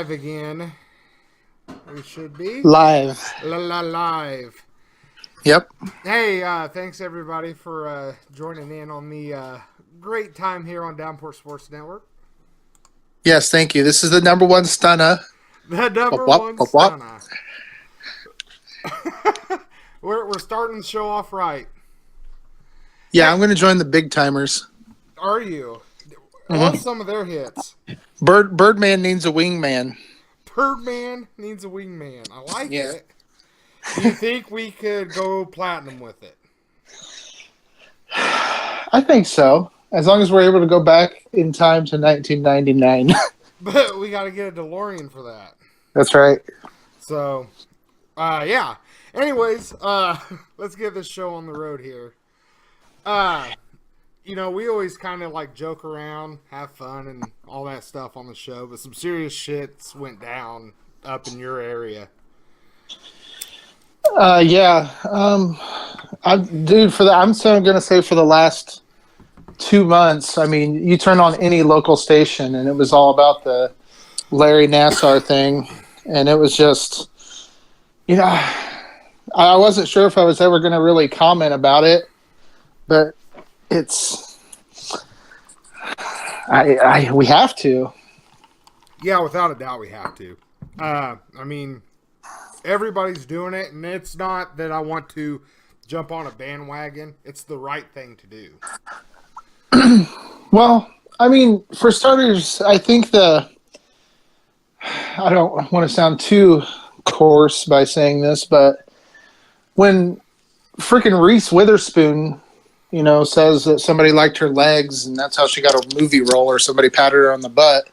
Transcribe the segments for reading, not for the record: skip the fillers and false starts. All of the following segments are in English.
live again. We should be. Live. Live. Yep. Hey, thanks everybody for joining in on the great time here on Davenports Sports Network. Yes, thank you. This is the number one stunner. The number Wop, one wop, wop. stunner. We're starting the show off right. Yeah, I'm going to join the big timers. Are you? What's some of their hits? Birdman needs a wingman. Birdman needs a wingman. I like Yeah. it. Do you think we could go platinum with it? I think so. As long as we're able to go back in time to 1999. But we got to get a DeLorean for that. That's right. So, yeah. Anyways, let's get this show on the road here. We always kind of like joke around, have fun, and all that stuff on the show, but some serious shits went down up in your area. Yeah. I'm so going to say for the last 2 months, I mean, you turn on any local station and it was all about the Larry Nassar thing. And it was just, I wasn't sure if I was ever going to really comment about it, but we have to. Yeah, without a doubt we have to. I mean, everybody's doing it, and it's not that I want to jump on a bandwagon. It's the right thing to do. Well, I mean, for starters, I think I don't want to sound too coarse by saying this, but when freaking Reese Witherspoon, says that somebody liked her legs and that's how she got a movie role, or somebody patted her on the butt,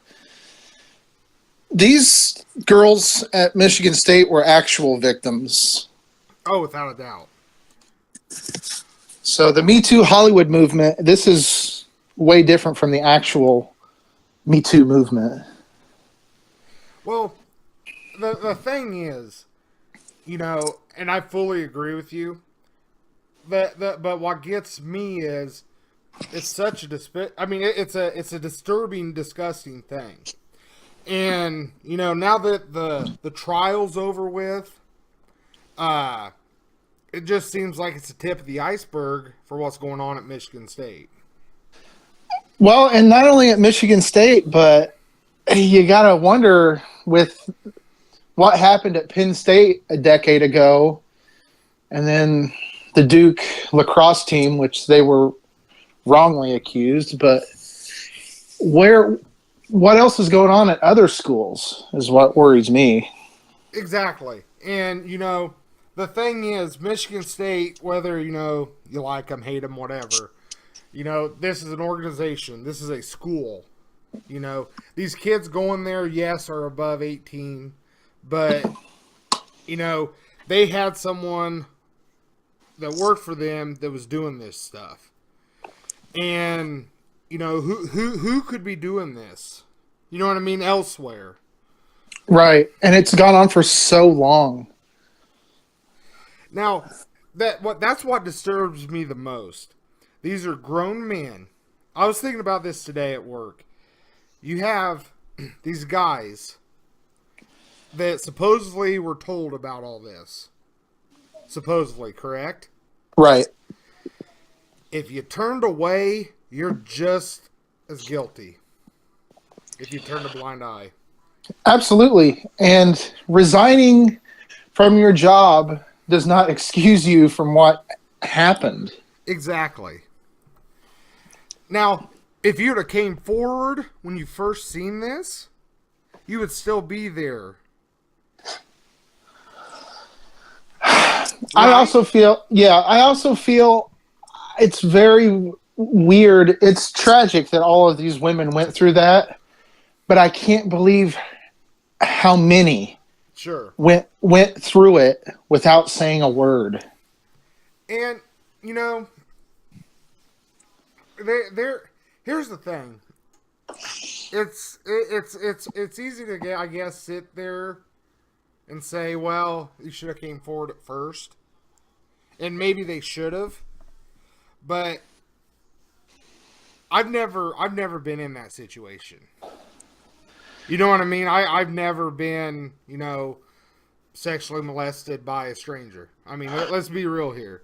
these girls at Michigan State were actual victims. Oh, without a doubt. So the Me Too Hollywood movement, this is way different from the actual Me Too movement. Well, the thing is, and I fully agree with you, but what gets me is it's such a it's a disturbing, disgusting thing. And, now that the trial's over with, it just seems like it's the tip of the iceberg for what's going on at Michigan State. Well, and not only at Michigan State, but you got to wonder with what happened at Penn State a decade ago, and then the Duke lacrosse team, which they were wrongly accused, but what else is going on at other schools is what worries me. Exactly. And, the thing is, Michigan State, whether, you like them, hate them, whatever, this is an organization. This is a school. These kids going there, yes, are above 18, but, they had someone that worked for them that was doing this stuff. And, who could be doing this? You know what I mean? Elsewhere. Right. And it's gone on for so long. Now, that's what disturbs me the most. These are grown men. I was thinking about this today at work. You have these guys that supposedly were told about all this. Supposedly, correct? Right. If you turned away, you're just as guilty. If you turned a blind eye. Absolutely. And resigning from your job does not excuse you from what happened. Exactly. Now, if you'd have came forward when you first seen this, you would still be there. I also feel it's very weird. It's tragic that all of these women went through that, but I can't believe how many went through it without saying a word. And here's the thing. It's easy to get, I guess, sit there and say, well, you should have came forward at first. And maybe they should have. But I've never been in that situation. You know what I mean? I've never been, sexually molested by a stranger. I mean, let's be real here.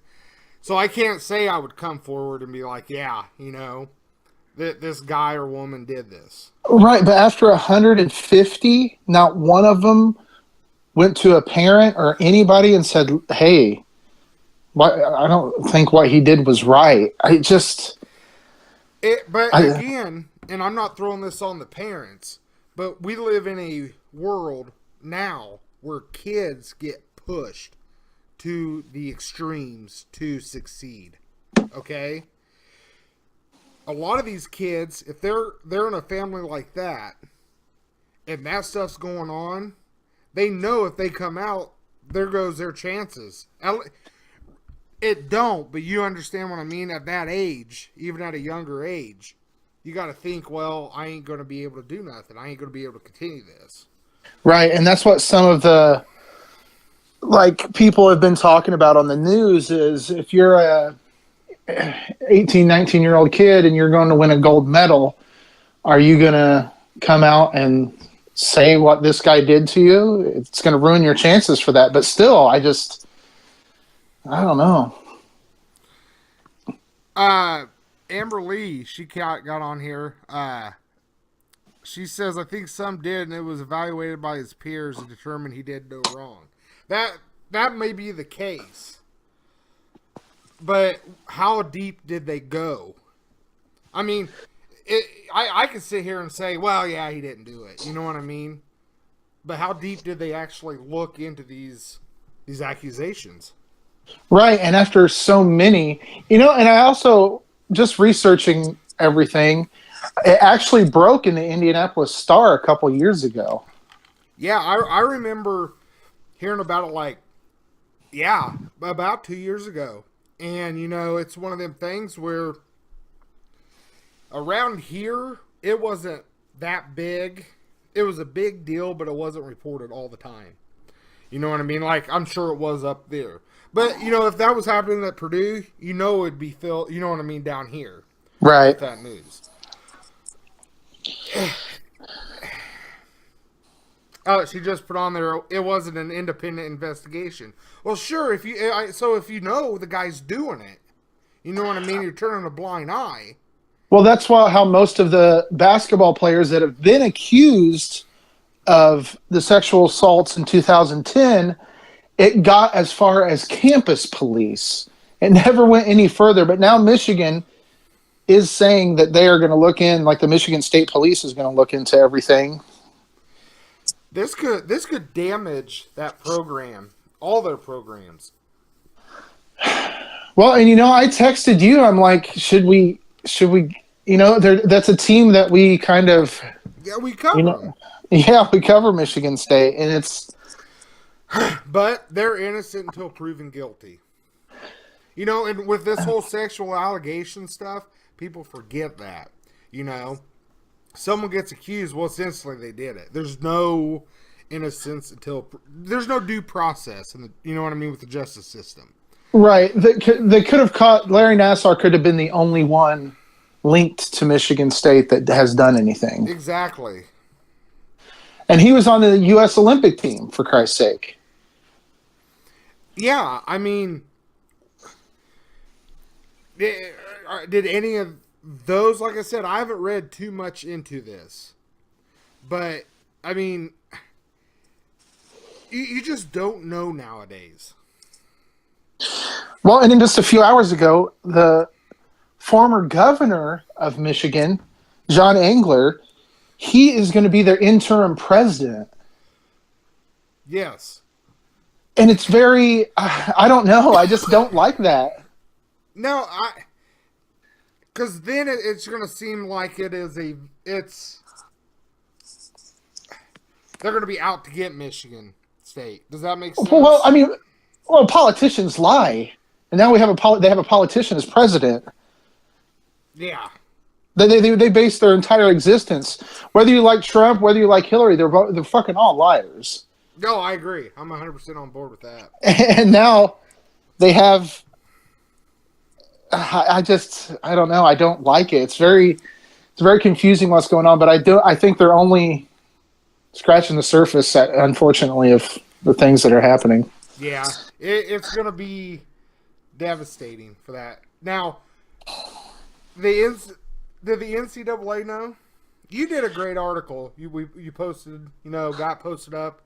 So I can't say I would come forward and be like, yeah, that this guy or woman did this. Right, but after 150, not one of them went to a parent or anybody and said, "Hey, I don't think what he did was right." Again, and I'm not throwing this on the parents, but we live in a world now where kids get pushed to the extremes to succeed. Okay? A lot of these kids, if they're in a family like that, and that stuff's going on, they know if they come out, there goes their chances. It don't, but you understand what I mean. At that age, even at a younger age, you got to think, well, I ain't going to be able to do nothing. I ain't going to be able to continue this. Right, and that's what some of the people have been talking about on the news is if you're a 18, 19-year-old kid and you're going to win a gold medal, are you going to come out and say what this guy did to you? It's going to ruin your chances for that. But still, I don't know. Amber Lee, she got on here. She says, I think some did, and it was evaluated by his peers and determined he did no wrong. That may be the case. But how deep did they go? I mean, I can sit here and say, well, yeah, he didn't do it. You know what I mean? But how deep did they actually look into these accusations? Right, and after so many, and I also, just researching everything, it actually broke in the Indianapolis Star a couple years ago. Yeah, I remember hearing about it about 2 years ago. And, it's one of them things where around here, it wasn't that big. It was a big deal, but it wasn't reported all the time. You know what I mean? Like, I'm sure it was up there. But, if that was happening at Purdue, it'd be filled, you know what I mean, down here. Right. With that news. Oh, she just put on there, it wasn't an independent investigation. Well, sure, if you know the guy's doing it, you know what I mean? You're turning a blind eye. Well, that's how most of the basketball players that have been accused of the sexual assaults in 2010, it got as far as campus police. It never went any further. But now Michigan is saying that they are going to look in, like the Michigan State Police is going to look into everything. This could damage that program, all their programs. Well, and I texted you. I'm like, should we? That's a team that we kind of. Yeah, we cover. Yeah, we cover Michigan State, and it's. But they're innocent until proven guilty. And with this whole sexual allegation stuff, people forget that. Someone gets accused, well, essentially they did it. There's no innocence until there's no due process, and you know what I mean, with the justice system. Right. They could have caught Larry Nassar. Could have been the only one linked to Michigan State that has done anything. Exactly. And he was on the U.S. Olympic team, for Christ's sake. Yeah, I mean, did any of those, like I said, I haven't read too much into this. But, I mean, you just don't know nowadays. Well, and then just a few hours ago, the former governor of Michigan, John Engler, he is going to be their interim president. Yes. And it's very, I don't know, I just don't like that. No, because then it's going to seem like they're going to be out to get Michigan State. Does that make sense? Well, I mean, politicians lie. And now they have a politician as president. Yeah. They base their entire existence, whether you like Trump, whether you like Hillary, they're fucking all liars. No, I agree. I'm 100% on board with that. And now they have. I don't know. I don't like it. It's very confusing what's going on. But I think they're only scratching the surface, unfortunately, of the things that are happening. Yeah, it's going to be devastating for that. Now, did the NCAA know? You did a great article. You posted, got posted up.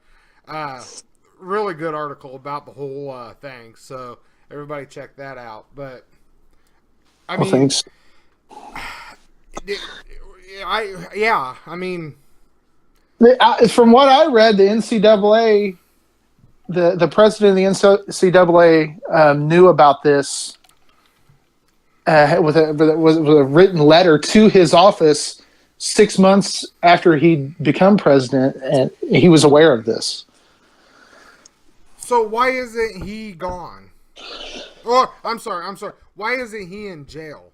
Really good article about the whole thing. So everybody check that out. But I mean, Thanks. I mean, from what I read, the NCAA, the president of the NCAA knew about this with a written letter to his office 6 months after he'd become president, and he was aware of this. So why isn't he gone? Or I'm sorry. Why isn't he in jail?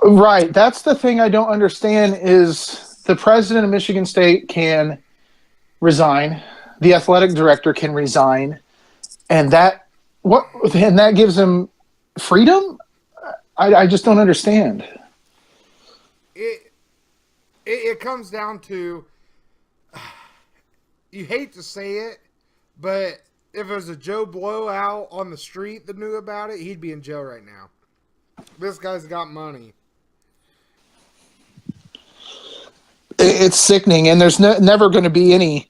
Right. That's the thing I don't understand is the president of Michigan State can resign, the athletic director can resign, and that gives him freedom? I just don't understand. It comes down to, you hate to say it, but if there's a Joe Blow out on the street that knew about it, he'd be in jail right now. This guy's got money. It's sickening, and there's never going to be any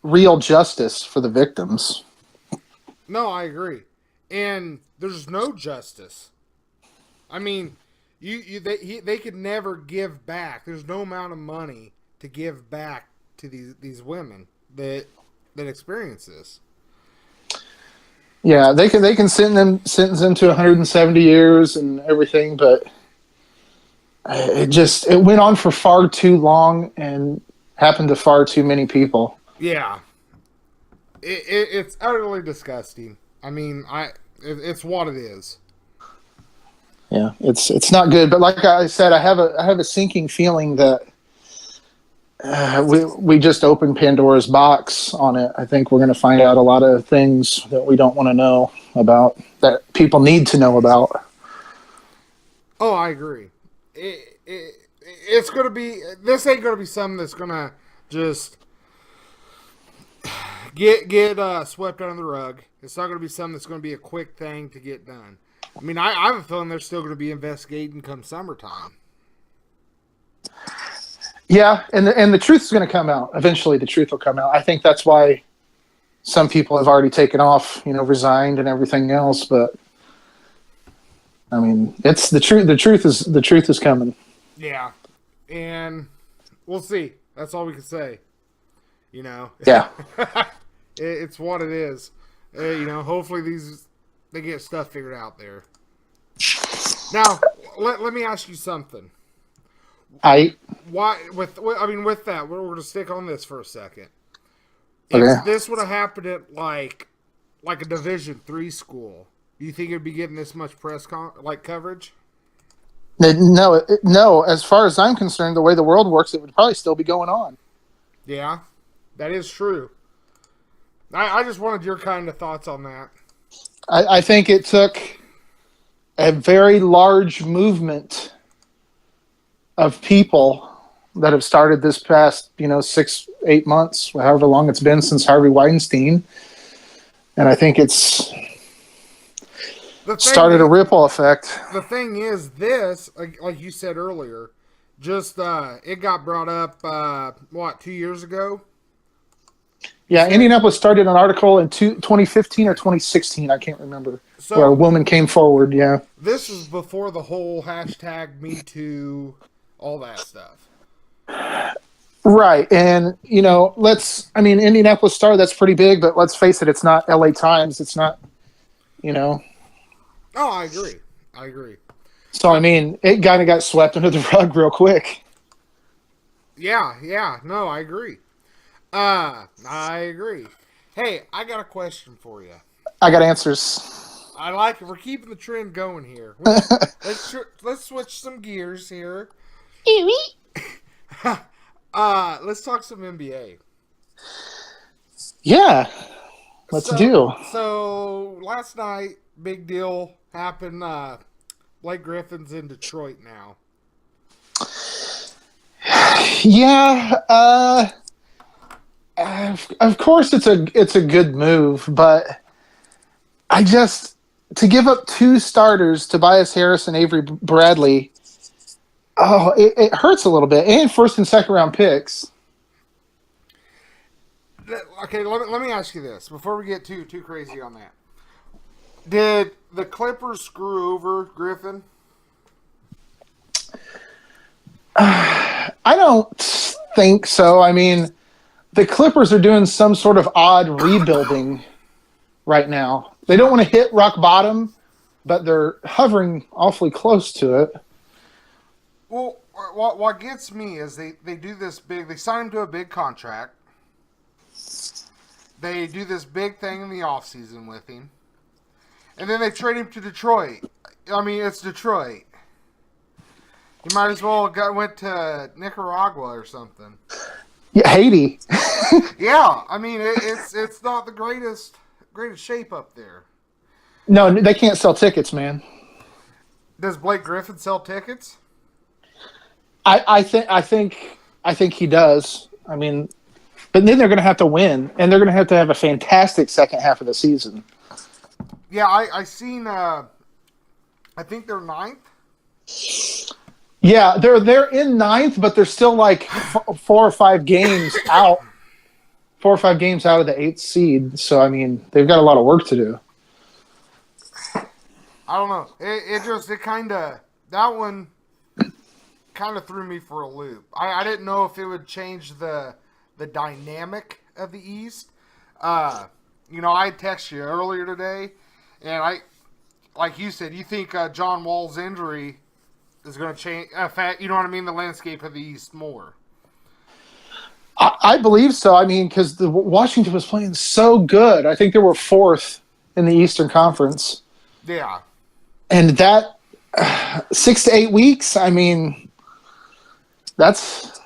real justice for the victims. No, I agree. And there's no justice. I mean, they could never give back. There's no amount of money to give back to these women that experience this. Yeah, they can sentence them to 170 years and everything, but it went on for far too long and happened to far too many people. Yeah, it's utterly disgusting. I mean, it's what it is. Yeah, it's not good. But like I said, I have a sinking feeling that we just opened Pandora's box on it. I think we're going to find out a lot of things that we don't want to know about, that people need to know about. Oh, I agree. It's going to be, this ain't going to be something that's going to just get swept under the rug. It's not going to be something that's going to be a quick thing to get done. I mean, I have a feeling they're still going to be investigating come summertime. Yeah, and the truth is going to come out. Eventually, the truth will come out. I think that's why some people have already taken off, resigned and everything else. But I mean, it's the truth. The truth is coming. Yeah, and we'll see. That's all we can say. Yeah, it's what it is. Hopefully they get stuff figured out there. Now, let me ask you something. With that, we're going to stick on this for a second. If this would have happened at like a Division III school, do you think it'd be getting this much press coverage? No. As far as I'm concerned, the way the world works, it would probably still be going on. Yeah, that is true. I just wanted your kind of thoughts on that. I think it took a very large movement of people that have started this past, 6-8 months, however long it's been since Harvey Weinstein. And I think it's started a ripple effect. The thing is, this, like you said earlier, just it got brought up, 2 years ago? Yeah, Indianapolis started an article in 2015 or 2016, I can't remember, where a woman came forward, yeah. This is before the whole hashtag #MeToo, all that stuff. Right, and, Indianapolis Star, that's pretty big, but let's face it, it's not LA Times, it's not, Oh, I agree. So, it kind of got swept under the rug real quick. Yeah, no, I agree. I agree. Hey, I got a question for you. I got answers. I like it. We're keeping the trend going here. Let's switch some gears here. Let's talk some NBA. Yeah, let's do. So last night, big deal happened. Blake Griffin's in Detroit now. Yeah, of course it's a good move, but I just to give up two starters, Tobias Harris and Avery Bradley. Oh, it hurts a little bit, and first and second round picks. Okay, let me ask you this before we get too crazy on that. Did the Clippers screw over Griffin? I don't think so. I mean, the Clippers are doing some sort of odd rebuilding right now. They don't want to hit rock bottom, but they're hovering awfully close to it. Well, what gets me is they do this big. They sign him to a big contract. They do this big thing in the offseason with him. And then they trade him to Detroit. I mean, it's Detroit. You might as well went to Nicaragua or something. Yeah, Haiti. Yeah, I mean it's not the greatest shape up there. No, they can't sell tickets, man. Does Blake Griffin sell tickets? I think he does. I mean, but then they're going to have to win, and they're going to have a fantastic second half of the season. Yeah, I seen. I think they're ninth. Yeah, they're in ninth, but they're still like 4 or 5 games out. 4 or 5 games out of the 8th seed. So I mean, they've got a lot of work to do. I don't know. It kind of that one kind of threw me for a loop. I didn't know if it would change the dynamic of the East. I texted you earlier today, and like you said, you think John Wall's injury is going to change, you know what I mean, the landscape of the East more. I believe so. I mean, because Washington was playing so good. I think they were 4th in the Eastern Conference. Yeah. And that 6 to 8 weeks, I mean, that's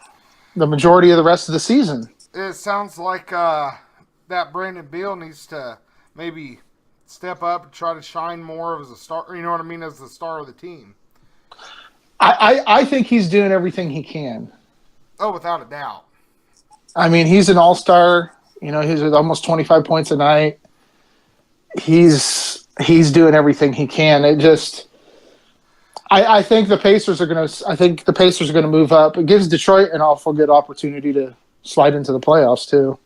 the majority of the rest of the season. It sounds like that Brandon Beal needs to maybe step up and try to shine more as a star. You know what I mean, as the star of the team. I think he's doing everything he can. Oh, without a doubt. I mean, he's an all-star. You know, he's with almost 25 points a night. He's doing everything he can. It just, I think the Pacers are going to move up. It gives Detroit an awful good opportunity to slide into the playoffs too.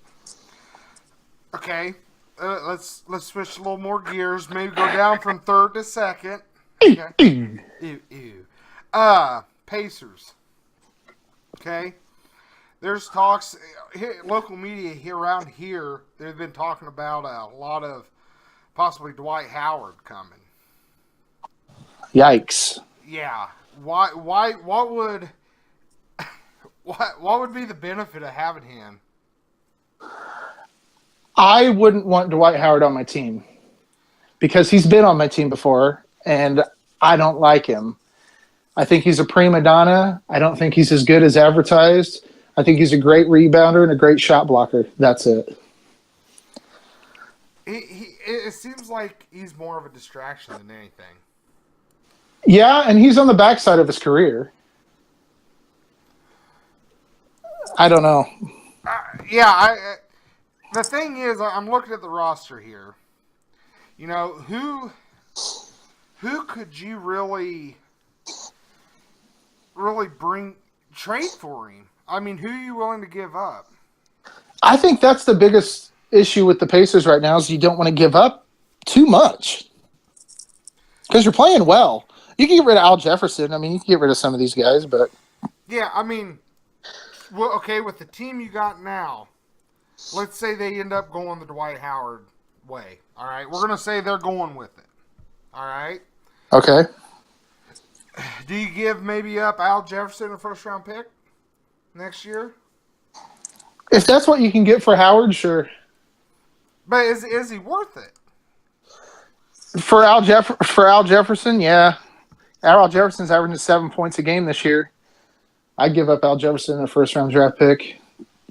Okay, let's switch a little more gears. Maybe go down from 3rd to 2nd. Okay. Ew. Pacers. Okay. There's talks, local media here around here, they've been talking about a lot of possibly Dwight Howard coming. Yikes. Yeah. What would be the benefit of having him? I wouldn't want Dwight Howard on my team because he's been on my team before and I don't like him. I think he's a prima donna. I don't think he's as good as advertised. I think he's a great rebounder and a great shot blocker. That's it. It seems like he's more of a distraction than anything. Yeah, and he's on the backside of his career. I don't know. The thing is, I'm looking at the roster here. You know, who could you really trade for him? I mean, who are you willing to give up? I think that's the biggest issue with the Pacers right now is you don't want to give up too much because you're playing well. You can get rid of Al Jefferson. I mean, you can get rid of some of these guys, but yeah, I mean, well, okay, with the team you got now, let's say they end up going the Dwight Howard way. All right, we're gonna say they're going with it. All right. Okay. Do you give maybe up Al Jefferson a first-round pick next year? If that's what you can get for Howard, sure. But is he worth it? For Al Jefferson, yeah. Al Jefferson's averaging 7 points a game this year. I'd give up Al Jefferson a first-round draft pick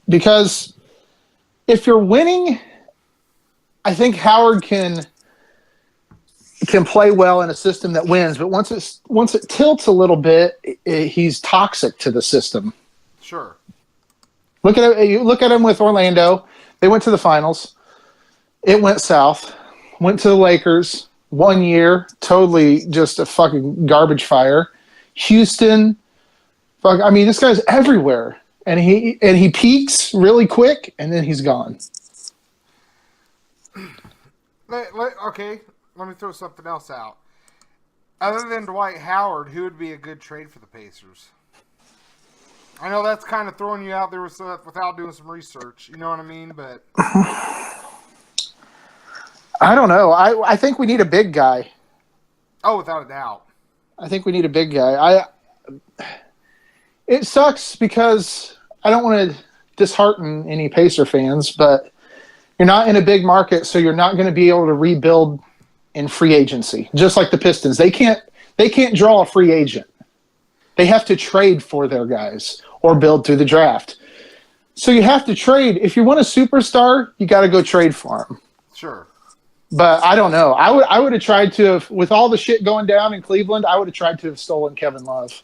because if you're winning, I think Howard can play well in a system that wins. But once it tilts a little bit, he's toxic to the system. Sure. You look at him with Orlando. They went to the finals. It went south. Went to the Lakers 1 year, totally just a fucking garbage fire. Houston, fuck. I mean, this guy's everywhere, and he peaks really quick, and then he's gone. Okay, let me throw something else out. Other than Dwight Howard, who would be a good trade for the Pacers? I know that's kind of throwing you out there with stuff without doing some research. You know what I mean? But I don't know. I think we need a big guy. oh, without a doubt. I think we need a big guy. It sucks because I don't want to dishearten any Pacer fans, but you're not in a big market, so you're not going to be able to rebuild in free agency. Just like the Pistons, they can't draw a free agent. They have to trade for their guys or build through the draft. So you have to trade. If you want a superstar, you got to go trade for him. Sure. But I don't know. I would have tried to have, with all the shit going down in Cleveland, I would have tried to have stolen Kevin Love.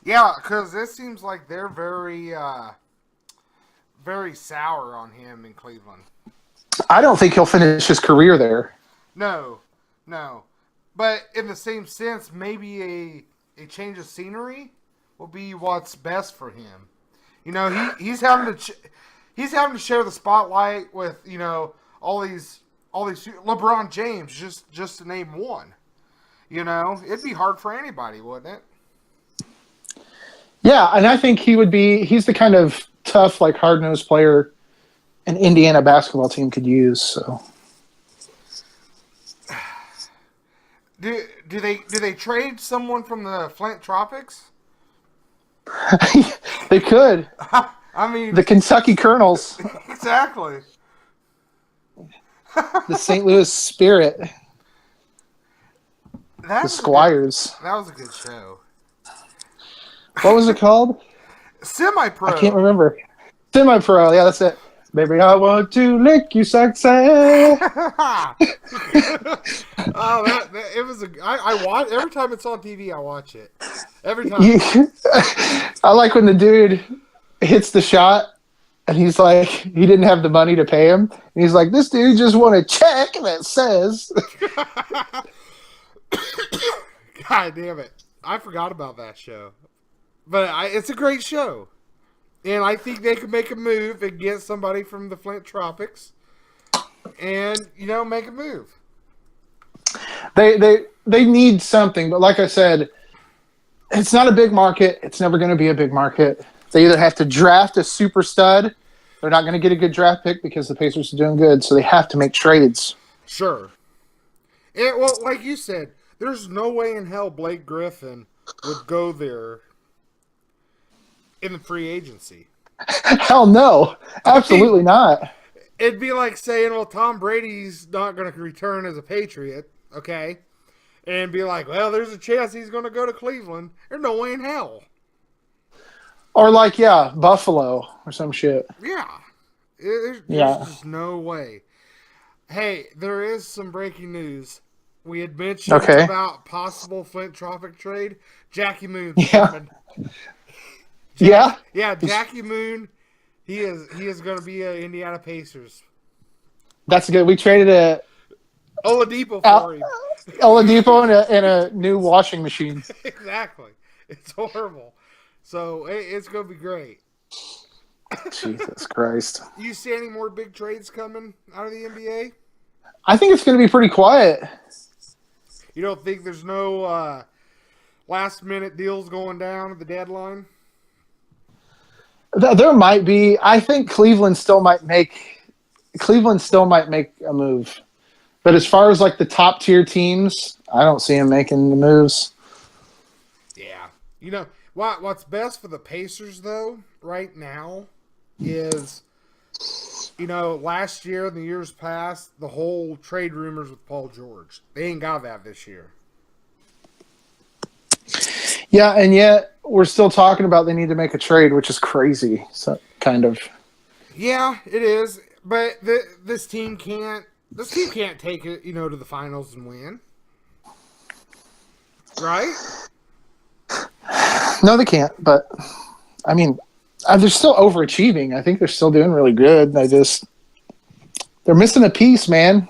Yeah, because it seems like they're very, very sour on him in Cleveland. I don't think he'll finish his career there. No. But in the same sense, maybe a change of scenery will be what's best for him. You know, he's having to share the spotlight with, you know, all these LeBron James, just to name one. You know, it'd be hard for anybody, wouldn't it? Yeah, and I think he's the kind of tough, like hard-nosed player an Indiana basketball team could use. So, do they trade someone from the Flint Tropics? they could. I mean, the Kentucky Colonels. Exactly. The St. Louis Spirit. The Squires. That was a good show. What was it called? Semi-Pro. I can't remember. Semi-Pro. Yeah, that's it. Baby, I want to lick you sexy. Oh, it was I watch every time it's on TV. I watch it every time. I like when the dude hits the shot and he's like, he didn't have the money to pay him, and he's like, this dude just want a check that says. God damn it! I forgot about that show, but it's a great show. And I think they could make a move and get somebody from the Flint Tropics and, you know, make a move. They need something, but like I said, it's not a big market. It's never going to be a big market. They either have to draft a super stud. They're not going to get a good draft pick because the Pacers are doing good, so they have to make trades. Sure. And, well, like you said, there's no way in hell Blake Griffin would go there in the free agency. Hell no. Absolutely not. It'd be like saying, well, Tom Brady's not going to return as a Patriot, okay? And be like, well, there's a chance he's going to go to Cleveland. There's no way in hell. Or like, yeah, Buffalo or some shit. Yeah. There's just no way. Hey, there is some breaking news. We had mentioned about possible Flint Tropic trade. Jackie Moon's coming. Yeah? Yeah, Jackie Moon, he is going to be an Indiana Pacers. That's good. We traded Oladipo for him. Oladipo and a new washing machine. Exactly. It's horrible. So, it's going to be great. Jesus Christ. You see any more big trades coming out of the NBA? I think it's going to be pretty quiet. You don't think there's no last-minute deals going down at the deadline? There might be. I think Cleveland still might make a move. But as far as like the top tier teams, I don't see them making the moves. Yeah. You know, what's best for the Pacers though right now is, you know, last year and the years past, the whole trade rumors with Paul George. They ain't got that this year. Yeah, and yet we're still talking about they need to make a trade, which is crazy. So kind of. Yeah, it is. But this team can't take it, you know, to the finals and win. Right? No, they can't. But I mean, They're still overachieving. I think they're still doing really good. They're missing a piece, man.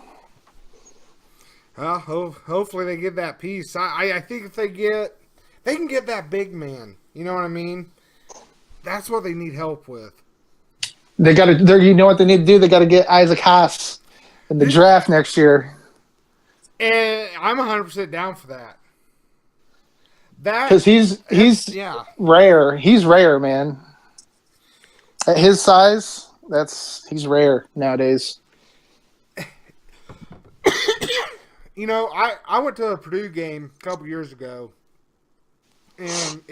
Well, hopefully they get that piece. I think if they can get that big man. You know what I mean? That's what they need help with. They got to. You know what they need to do? They got to get Isaac Haas in the draft next year. And I'm 100% down for that. Because he's rare. He's rare, man. At his size, he's rare nowadays. You know, I went to a Purdue game a couple years ago, and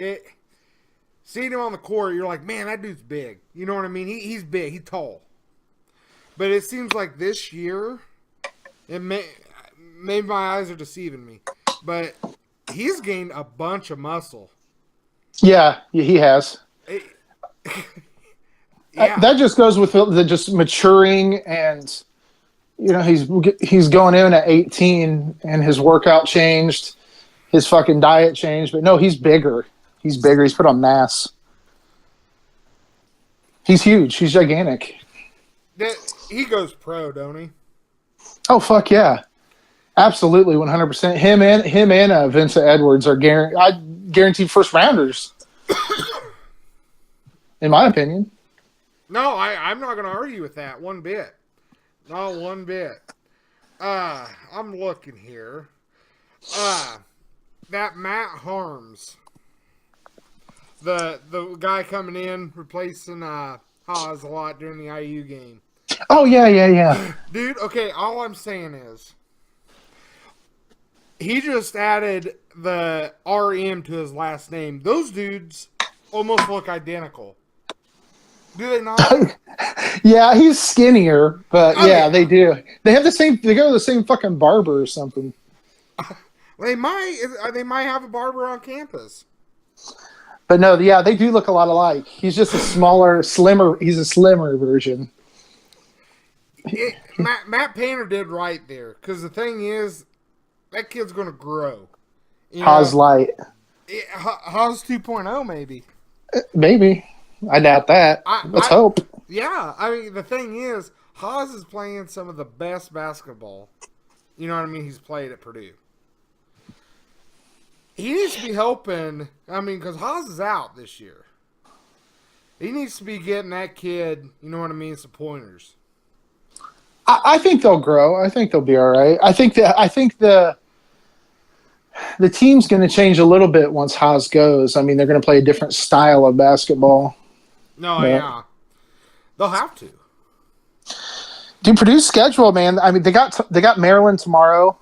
seeing him on the court, you're like, man, that dude's big. You know what I mean? He's big. He's tall. But it seems like this year, maybe my eyes are deceiving me, but he's gained a bunch of muscle. Yeah, he has. Yeah. That just goes with the just maturing, and he's going in at 18 and his workout changed, his fucking diet changed, but no, he's bigger. He's put on mass. He's huge. He's gigantic. He goes pro, don't he? Oh fuck yeah, absolutely, 100%. Him and Vincent Edwards are guaranteed first rounders, in my opinion. No, I'm not going to argue with that one bit. Not one bit. I'm looking here. That Matt Harms, the guy coming in replacing Haas a lot during the IU game. Oh yeah. Dude, okay, all I'm saying is he just added the RM to his last name. Those dudes almost look identical. Do they not? Yeah, he's skinnier, but yeah, they do. They have the same. They go to the same fucking barber or something. They might have a barber on campus. But no, yeah, they do look a lot alike. He's just a slimmer. He's a slimmer version. Matt Painter did right there, because the thing is, that kid's going to grow. Haas light. Haas 2.0 maybe. Maybe. I doubt that. Let's hope. Yeah, I mean, the thing is, Haas is playing some of the best basketball. You know what I mean? He's played at Purdue. He needs to be helping. I mean, because Haas is out this year. He needs to be getting that kid, you know what I mean, some pointers. I think they'll grow. I think they'll be all right. I think the team's going to change a little bit once Haas goes. I mean, they're going to play a different style of basketball. No, yeah. They'll have to. Dude, Purdue's schedule, man. I mean, they got Maryland tomorrow.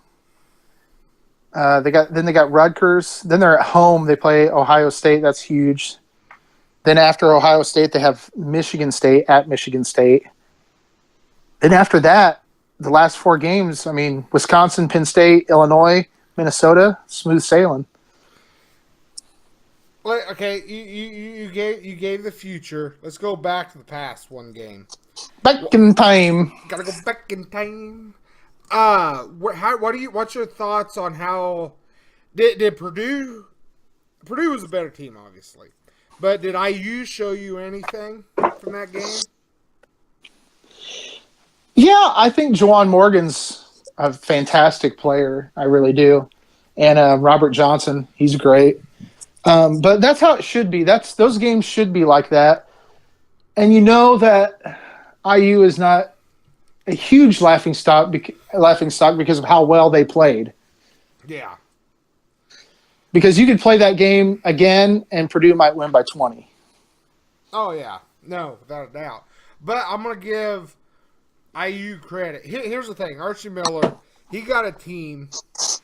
They got Rutgers. Then they're at home. They play Ohio State. That's huge. Then after Ohio State, they have Michigan State at Michigan State. Then after that, the last 4 games, I mean, Wisconsin, Penn State, Illinois, Minnesota, smooth sailing. Okay, you gave the future. Let's go back to the past one game. Back in time. Gotta go back in time. What's your thoughts on how did Purdue? Purdue was a better team, obviously, but did IU show you anything from that game? Yeah, I think Juwan Morgan's a fantastic player. I really do, and Robert Johnson, he's great. But that's how it should be. Those games should be like that. And you know that IU is not a huge laughing stock because of how well they played. Yeah. Because you could play that game again and Purdue might win by 20. Oh, yeah. No, without a doubt. But I'm going to give IU credit. Here's the thing. Archie Miller, he got a team,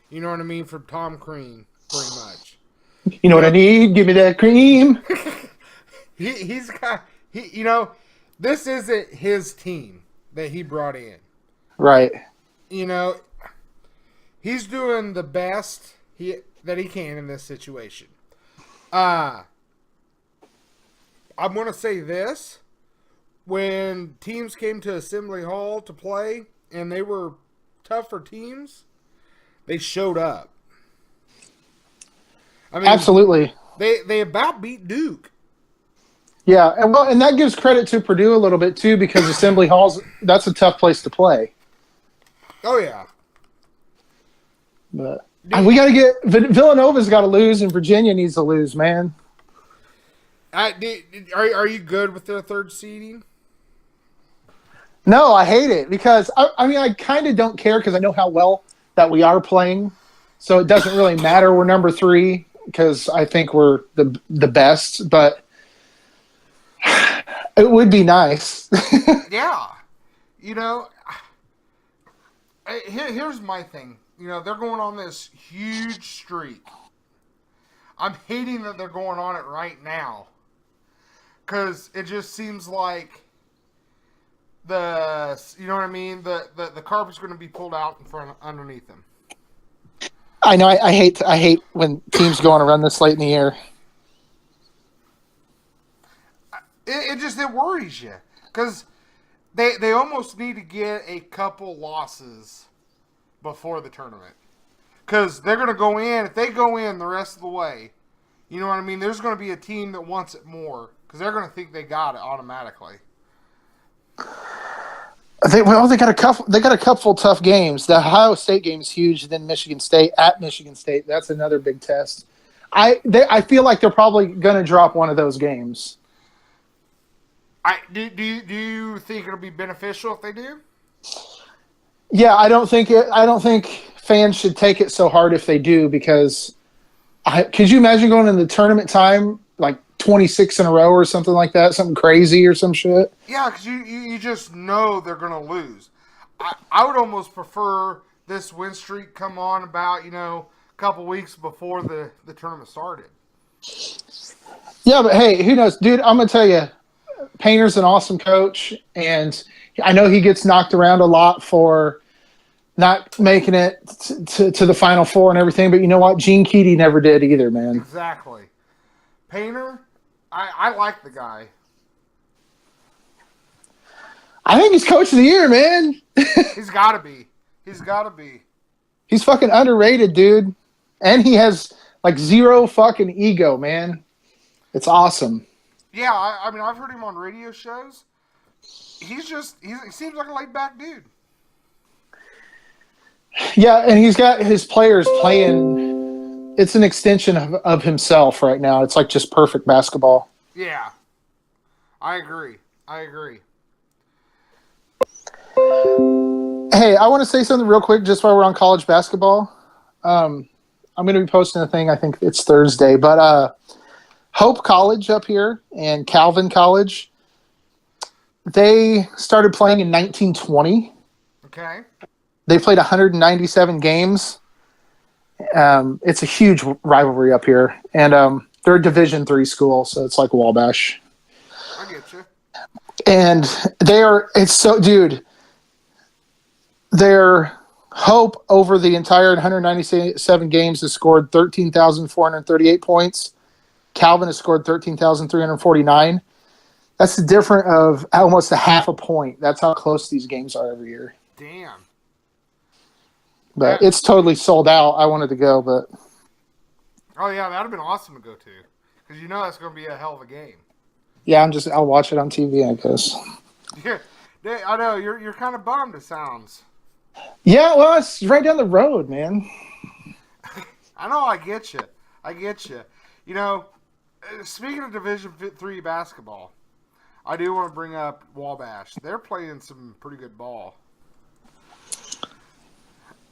you know what I mean, from Tom Crean, pretty much. You know what I need? Give me that cream. He's got, this isn't his team that he brought in. Right. You know, he's doing the best that he can in this situation. I'm going to say this. When teams came to Assembly Hall to play and they were tougher teams, they showed up. I mean, absolutely. They about beat Duke. Yeah, and that gives credit to Purdue a little bit too, because Assembly Hall's that's a tough place to play. Oh yeah. But we got to get Villanova's got to lose, and Virginia needs to lose, man. Are you good with their third seeding? No, I hate it because I kind of don't care because I know how well that we are playing, so it doesn't really matter. We're number 3 because I think we're the best, but it would be nice. Yeah, here's my thing. They're going on this huge streak. I'm hating that they're going on it right now because it just seems like the carpet's going to be pulled out in front underneath them. I know. I hate when teams go on a run this late in the year. It worries you because they almost need to get a couple losses before the tournament because they're going to go in. If they go in the rest of the way, you know what I mean. There's going to be a team that wants it more because they're going to think they got it automatically. They got a couple tough games. The Ohio State game is huge. Then Michigan State at Michigan State. That's another big test. I feel like they're probably going to drop one of those games. Do you think it'll be beneficial if they do? Yeah, I don't think fans should take it so hard if they do, because could you imagine going in the tournament time like 26 in a row or something like that, something crazy or some shit? Yeah, because you just know they're going to lose. I would almost prefer this win streak come on about a couple weeks before the tournament started. Yeah, but hey, who knows, dude? I'm gonna tell you. Painter's an awesome coach, and I know he gets knocked around a lot for not making it to the Final Four and everything, but you know what? Gene Keady never did either, man. Exactly. Painter, I like the guy. I think he's coach of the year, man. He's got to be. He's got to be. He's fucking underrated, dude. And he has like zero fucking ego, man. It's awesome. Yeah, I mean, I've heard him on radio shows. He seems like a laid-back dude. Yeah, and he's got his players playing. It's an extension of himself right now. It's like just perfect basketball. Yeah, I agree. Hey, I want to say something real quick just while we're on college basketball. I'm going to be posting a thing. I think it's Thursday, but Hope College up here and Calvin College, they started playing in 1920. Okay. They played 197 games. It's a huge rivalry up here, and they're a Division III school, so it's like Wabash. I get you. And their Hope over the entire 197 games has scored 13,438 points. Calvin has scored 13,349. That's the difference of almost a half a point. That's how close these games are every year. Damn. But it's totally sold out. I wanted to go, but... Oh, yeah, that would have been awesome to go to. Because that's going to be a hell of a game. Yeah, I'll watch it on TV, I guess. Yeah, I know. You're kind of bummed, it sounds. Yeah, well, it's right down the road, man. I know, I get you. Speaking of Division III basketball, I do want to bring up Wabash. They're playing some pretty good ball.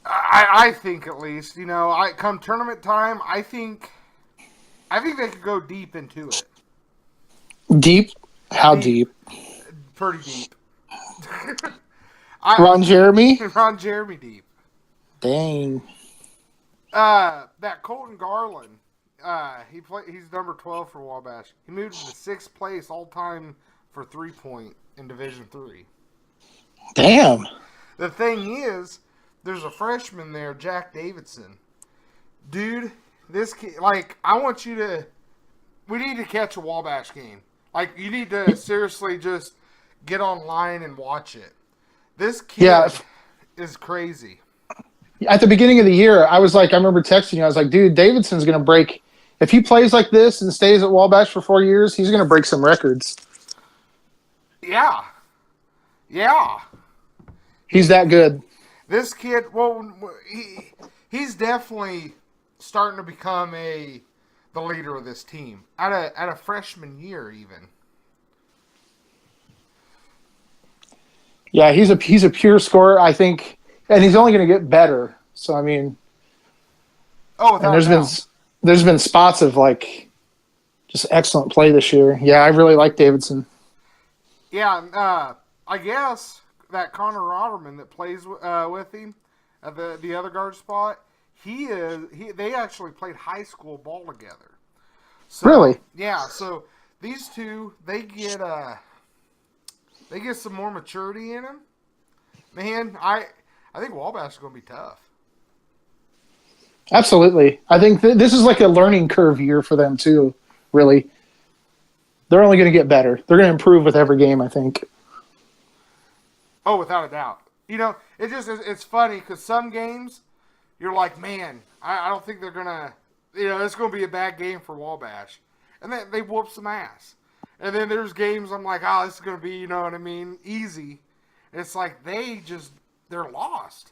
I think, at least. Come tournament time, I think they could go deep into it. Deep? How deep? Pretty deep. Ron Jeremy? Ron Jeremy deep. Dang. That Colton Garland. He's number 12 for Wabash. He moved to 6th place all time for 3-point in Division III. Damn. The thing is, there's a freshman there, Jack Davidson. Dude, this kid, we need to catch a Wabash game. You need to seriously just get online and watch it. This kid is crazy. At the beginning of the year, I remember texting you. I was like, dude, Davidson's going to break if he plays like this and stays at Wabash for 4 years, he's going to break some records. Yeah. Yeah. He's that good. This kid, well, he's definitely starting to become the leader of this team at a freshman year even. Yeah, he's a pure scorer, I think, and he's only going to get better. So I mean, and there's been spots of like just excellent play this year. Yeah, I really like Davidson. Yeah, I guess that Connor Rotterman that plays with him at the other guard spot, they actually played high school ball together. So, Really? Yeah. So these two, they get some more maturity in them. Man, I think Wabash is going to be tough. Absolutely. I think this is like a learning curve year for them too, really. They're only going to get better. They're going to improve with every game, I think. Oh, without a doubt. You know, it's funny because some games you're like, man, I don't think they're going to, it's going to be a bad game for Wabash. And then they whoop some ass. And then there's games I'm like, oh, this is going to be, you know what I mean, easy. And it's like they're lost.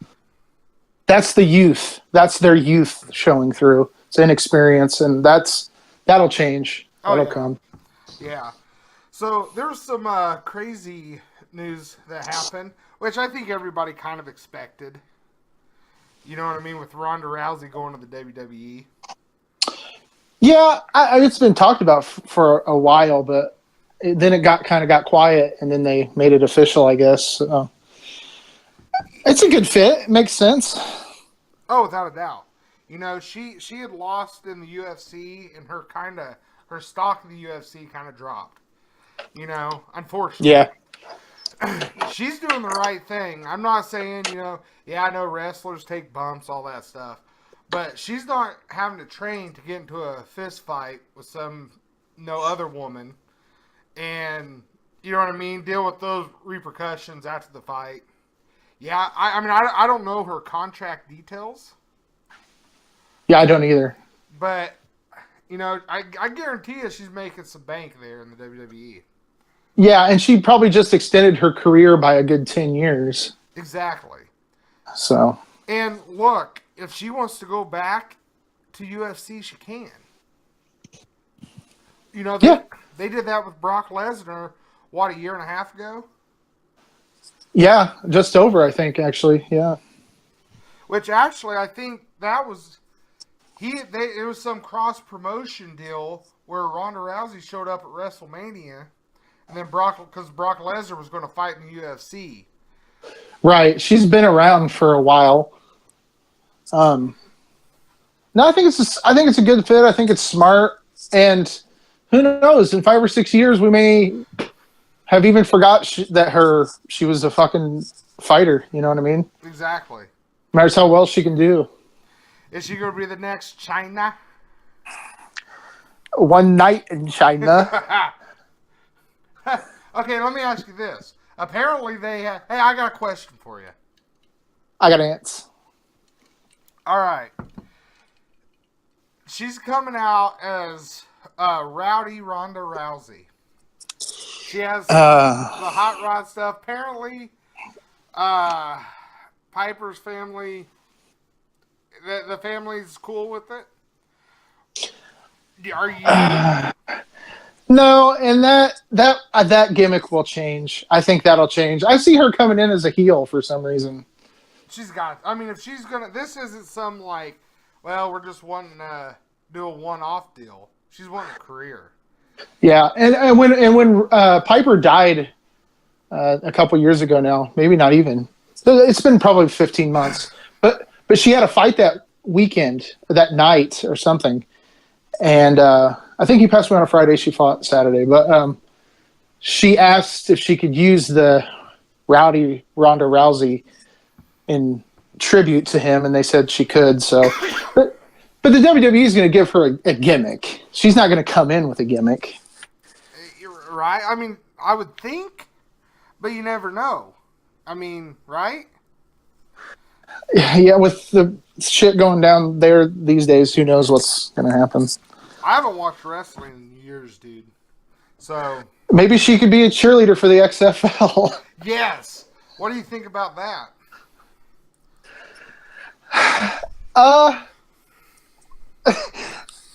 That's the youth. That's their youth showing through. It's inexperience, and that'll change. That'll come. Yeah. So there's some crazy news that happened, which I think everybody kind of expected. You know what I mean? With Ronda Rousey going to the WWE. Yeah, it's been talked about for a while, but then it got quiet, and then they made it official, I guess. So. It's a good fit. It makes sense. Oh, without a doubt. You know, she had lost in the UFC, and her stock in the UFC kind of dropped. You know, unfortunately. Yeah. She's doing the right thing. I'm not saying, I know wrestlers take bumps, all that stuff. But she's not having to train to get into a fist fight with no other woman. And, you know what I mean? Deal with those repercussions after the fight. Yeah, I mean, I don't know her contract details. Yeah, I don't either. But, I guarantee you she's making some bank there in the WWE. Yeah, and she probably just extended her career by a good 10 years. Exactly. So. And look, if she wants to go back to UFC, she can. They did that with Brock Lesnar, a year and a half ago? Yeah, just over, I think, actually. Yeah. Which actually, I think that was it was some cross promotion deal where Ronda Rousey showed up at WrestleMania, and then Brock Lesnar was going to fight in the UFC. Right, she's been around for a while. No, I think it's a good fit. I think it's smart, and who knows? In 5 or 6 years, we may have even forgot that she was a fucking fighter. You know what I mean? Exactly. Matters how well she can do. Is she going to be the next China? One night in China. Okay, let me ask you this. Apparently hey, I got a question for you. I got ants. All right. She's coming out as Rowdy Ronda Rousey. She has the hot rod stuff. Apparently, Piper's family, the family's cool with it. Are you? No, and that gimmick will change. I think that'll change. I see her coming in as a heel for some reason. She's got. I mean, if she's gonna, this isn't some like, well, we're just wanting to do a one-off deal. She's wanting a career. Yeah, and when Piper died a couple years ago now, maybe not even. It's been probably 15 months, but she had a fight that weekend, that night or something, and I think he passed away on a Friday. She fought Saturday, but she asked if she could use the Rowdy Ronda Rousey in tribute to him, and they said she could. So, but the WWE is going to give her a gimmick. She's not going to come in with a gimmick. You're right. I mean, I would think, but you never know. I mean, right? Yeah, with the shit going down there these days, who knows what's going to happen. I haven't watched wrestling in years, dude. So Maybe she could be a cheerleader for the XFL. yes. What do you think about that?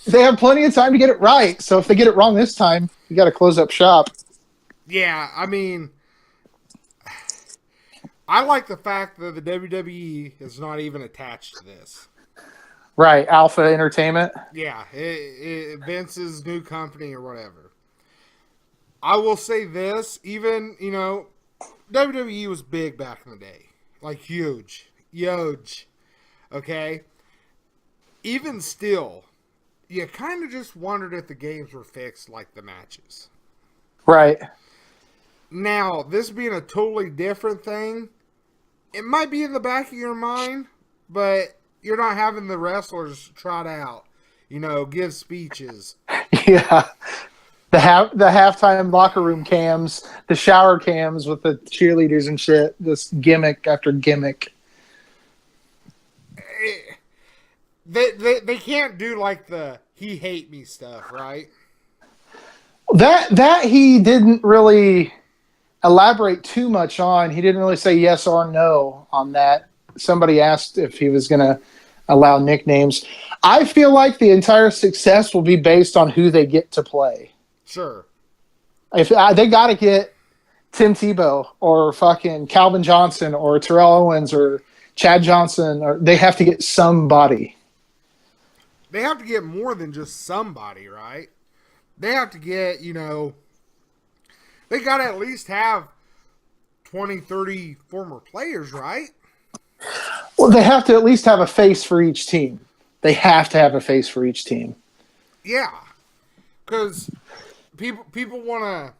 They have plenty of time to get it right. So if they get it wrong this time, you got to close up shop. Yeah, I mean, I like the fact that the WWE is not even attached to this. Right, Alpha Entertainment. Yeah, Vince's new company or whatever. I will say this, even, WWE was big back in the day. Like, huge. Okay? Even still, you kind of just wondered if the games were fixed like the matches. Right. Now, this being a totally different thing, it might be in the back of your mind, but you're not having the wrestlers trot out, give speeches. Yeah. The halftime locker room cams, the shower cams with the cheerleaders and shit, this gimmick after gimmick. They can't do like the he hate me stuff, right? That he didn't really elaborate too much on. He didn't really say yes or no on that. Somebody asked if he was going to allow nicknames. I feel like the entire success will be based on who they get to play. Sure. If they got to get Tim Tebow or fucking Calvin Johnson or Terrell Owens or Chad Johnson, or they have to get somebody. They have to get more than just somebody, right? They have to get, they got to at least have 20, 30 former players, right? Well, they have to at least have a face for each team. They have to have a face for each team. Yeah. Because people want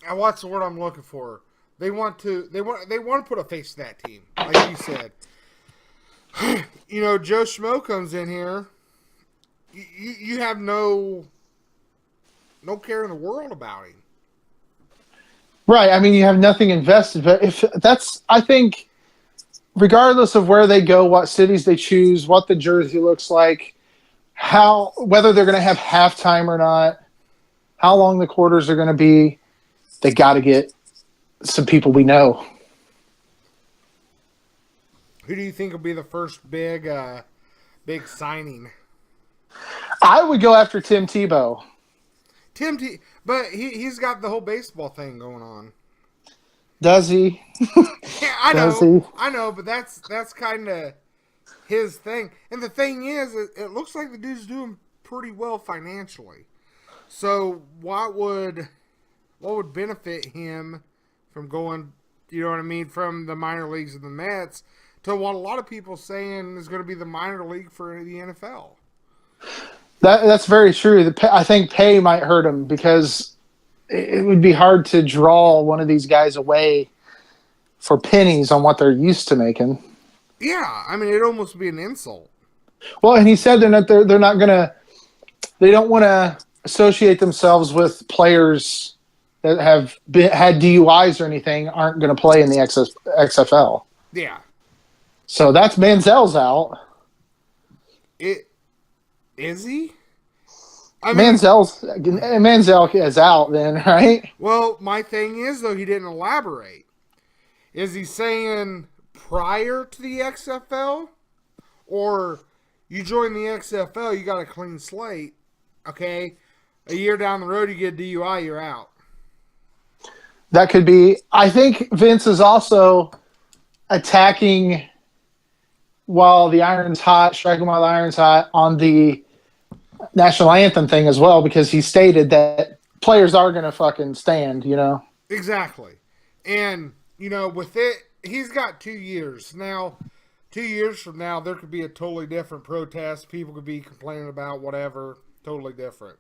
to, what's the word I'm looking for? They want to put a face to that team, like you said. Joe Schmo comes in here. You have no care in the world about him. Right. I mean, you have nothing invested, but I think regardless of where they go, what cities they choose, what the jersey looks like, whether they're going to have halftime or not, how long the quarters are going to be, they got to get some people we know. Who do you think will be the first big signing? I would go after Tim Tebow. But he's got the whole baseball thing going on. Does he? Yeah, I know, but that's kind of his thing. And the thing is, it looks like the dude's doing pretty well financially. So what would benefit him from going, from the minor leagues of the Mets to what a lot of people saying is going to be the minor league for the NFL? That's very true. I think pay might hurt him because it would be hard to draw one of these guys away for pennies on what they're used to making. Yeah, I mean, it'd almost be an insult. Well, and he said they don't want to associate themselves with players that have had DUIs or anything aren't going to play in the XFL. Yeah. So that's Manziel's out. Is he? Manziel is out then, right? Well, my thing is, though, he didn't elaborate. Is he saying prior to the XFL? Or you join the XFL, you got a clean slate, okay? A year down the road, you get DUI, you're out. That could be. I think Vince is also attacking while the iron's hot, striking while the iron's hot on the national anthem thing as well, because he stated that players are going to fucking stand, Exactly. And, with it, he's got 2 years. Now, 2 years from now, there could be a totally different protest. People could be complaining about whatever. Totally different.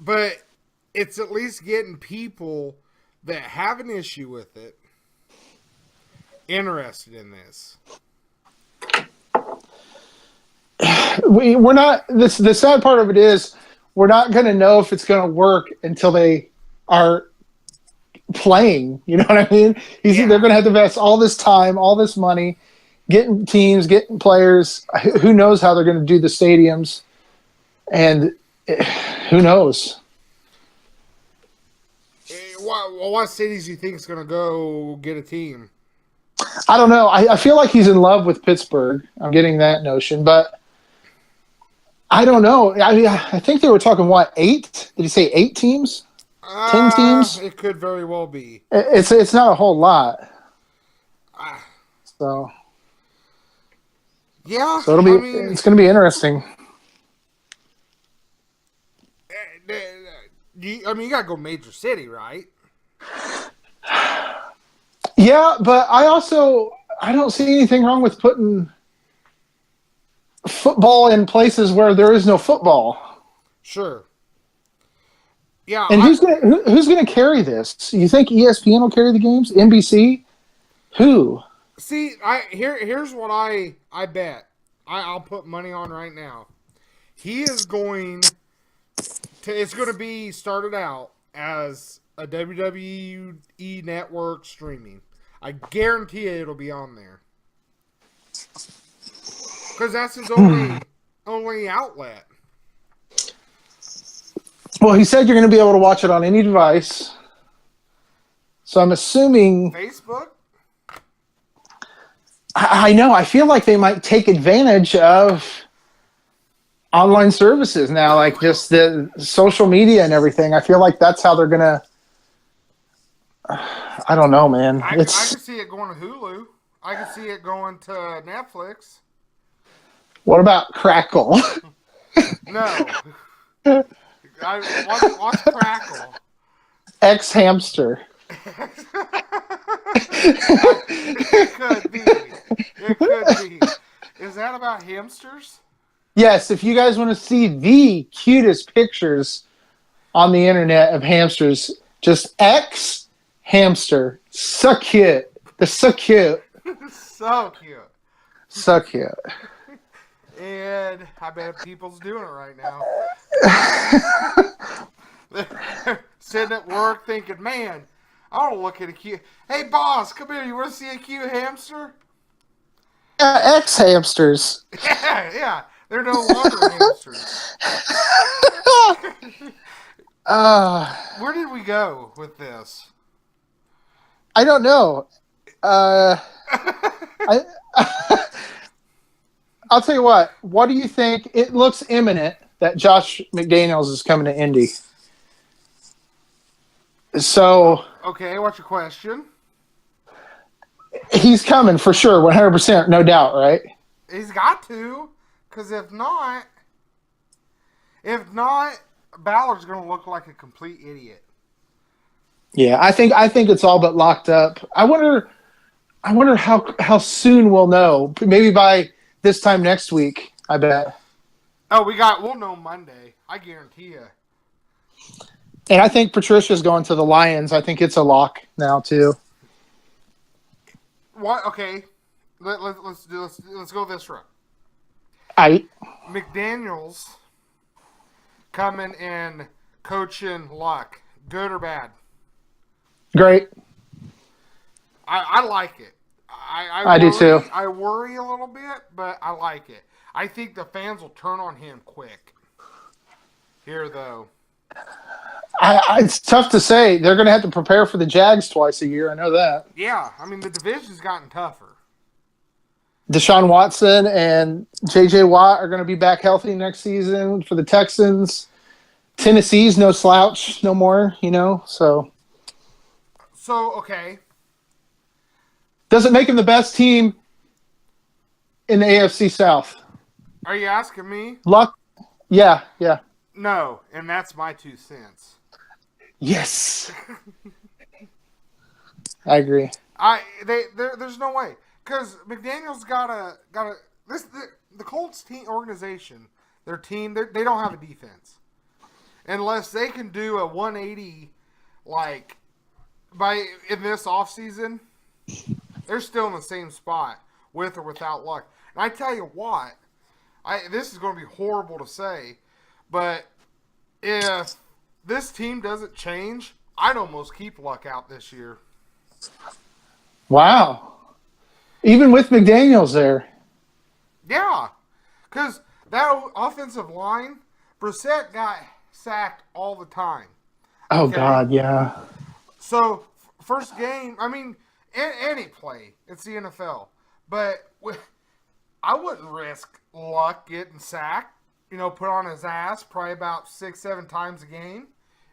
But it's at least getting people that have an issue with it interested in this. We're not. The sad part of it is we're not going to know if it's going to work until they are playing. You know what I mean? They're going to have to invest all this time, all this money. getting teams, getting players. Who knows how they're going to do the stadiums, and who knows? What cities do you think is going to go get a team? I don't know. I feel like he's in love with Pittsburgh. I'm getting that notion, but I don't know. I think they were talking, what, 8? Did he say 8 teams? 10 teams? It could very well be. It's not a whole lot. So yeah, it's going to be interesting. You got to go major city, right? Yeah, but I don't see anything wrong with putting football in places where there is no football. Sure. Yeah. And who's gonna carry this? You think ESPN will carry the games? NBC? Who? See, here's what I bet. I'll put money on right now. He is going to. It's going to be started out as a WWE network streaming. I guarantee it'll be on there because that's his only outlet. Well, he said you're going to be able to watch it on any device. So I'm assuming Facebook. I know. I feel like they might take advantage of online services now, like just the social media and everything. I feel like that's how they're going to. I don't know, man. I can see it going to Hulu. I can see it going to Netflix. What about Crackle? No. Watch Crackle. X-Hamster. It could be. It could be. Is that about hamsters? Yes, if you guys want to see the cutest pictures on the internet of hamsters, just X-Hamster. So cute. They're so cute. So cute. So cute. And I bet people's doing it right now. They're sitting at work thinking, man, I want to look at a cute... Hey, boss, come here. You want to see a cute hamster? Yeah, X-Hamsters. Yeah. They're no longer hamsters. Where did we go with this? I don't know. I'll tell you what. What do you think? It looks imminent that Josh McDaniels is coming to Indy. So... Okay, what's your question? He's coming for sure, 100%, no doubt, right? He's got to, because if not, Ballard's going to look like a complete idiot. Yeah, I think it's all but locked up. I wonder how soon we'll know. Maybe by this time next week, I bet. Oh, we'll know Monday. I guarantee you. And I think Patricia's going to the Lions. I think it's a lock now too. What? Okay, let's go this route. McDaniels coming and coaching Luck, good or bad? Great. I like it. I do too. I worry a little bit, but I like it. I think the fans will turn on him quick. Here, though. It's tough to say. They're going to have to prepare for the Jags twice a year. I know that. Yeah, I mean, the division's gotten tougher. Deshaun Watson and J.J. Watt are going to be back healthy next season for the Texans. Tennessee's no slouch no more, so. So, okay. Does it make him the best team in the AFC South? Are you asking me? Luck? Yeah. No, and that's my 2 cents. Yes. I agree. There's no way. Because McDaniel's got the Colts team organization, their team, they don't have a defense. Unless they can do a 180, in this offseason, they're still in the same spot, with or without Luck. And I tell you what, this is going to be horrible to say, but if this team doesn't change, I'd almost keep Luck out this year. Wow. Even with McDaniels there. Yeah, because that offensive line, Brissett got sacked all the time. Oh, Okay, God, yeah. so first game, I mean, any play, it's the NFL, but I wouldn't risk Luck getting sacked. Put on his ass probably about 6, 7 times a game,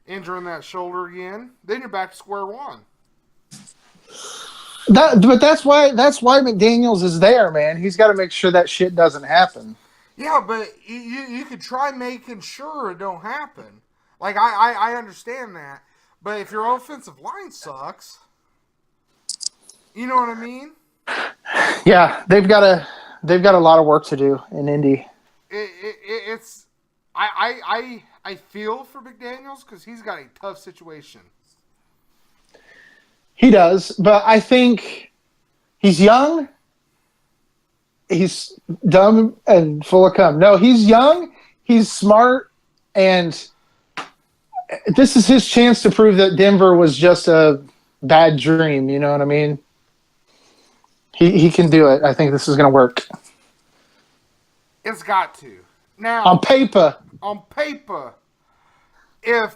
injuring that shoulder again. Then you're back to square one. But that's why McDaniels is there, man. He's got to make sure that shit doesn't happen. Yeah, but you could try making sure it don't happen. Like I understand that, but if your offensive line sucks, you know what I mean? Yeah, they've got a lot of work to do in Indy. It's I feel for McDaniels because he's got a tough situation. He does, but I think he's young. He's dumb and full of cum. No, he's young. He's smart, and this is his chance to prove that Denver was just a bad dream. You know what I mean? He can do it. I think this is going to work. It's got to. Now On paper, if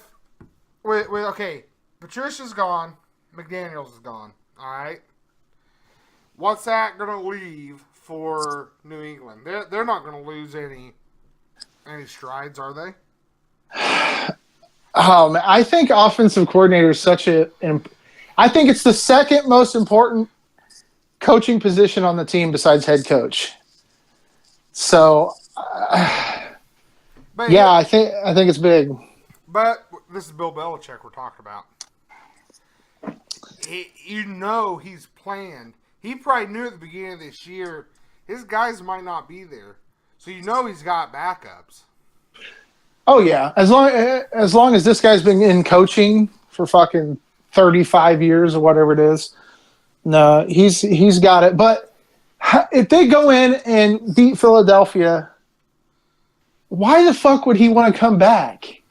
okay, Patricia's gone, McDaniels is gone. All right, what's that going to leave for New England? They're not going to lose any strides, are they? oh man, I think offensive coordinator is such I think it's the second most important coaching position on the team besides head coach. So, yeah, I think it's big. But this is Bill Belichick we're talking about. He's planned. He probably knew at the beginning of this year his guys might not be there, so he's got backups. Oh yeah, as long as this guy's been in coaching for fucking 35 years or whatever it is, no, he's got it. But if they go in and beat Philadelphia, why the fuck would he want to come back?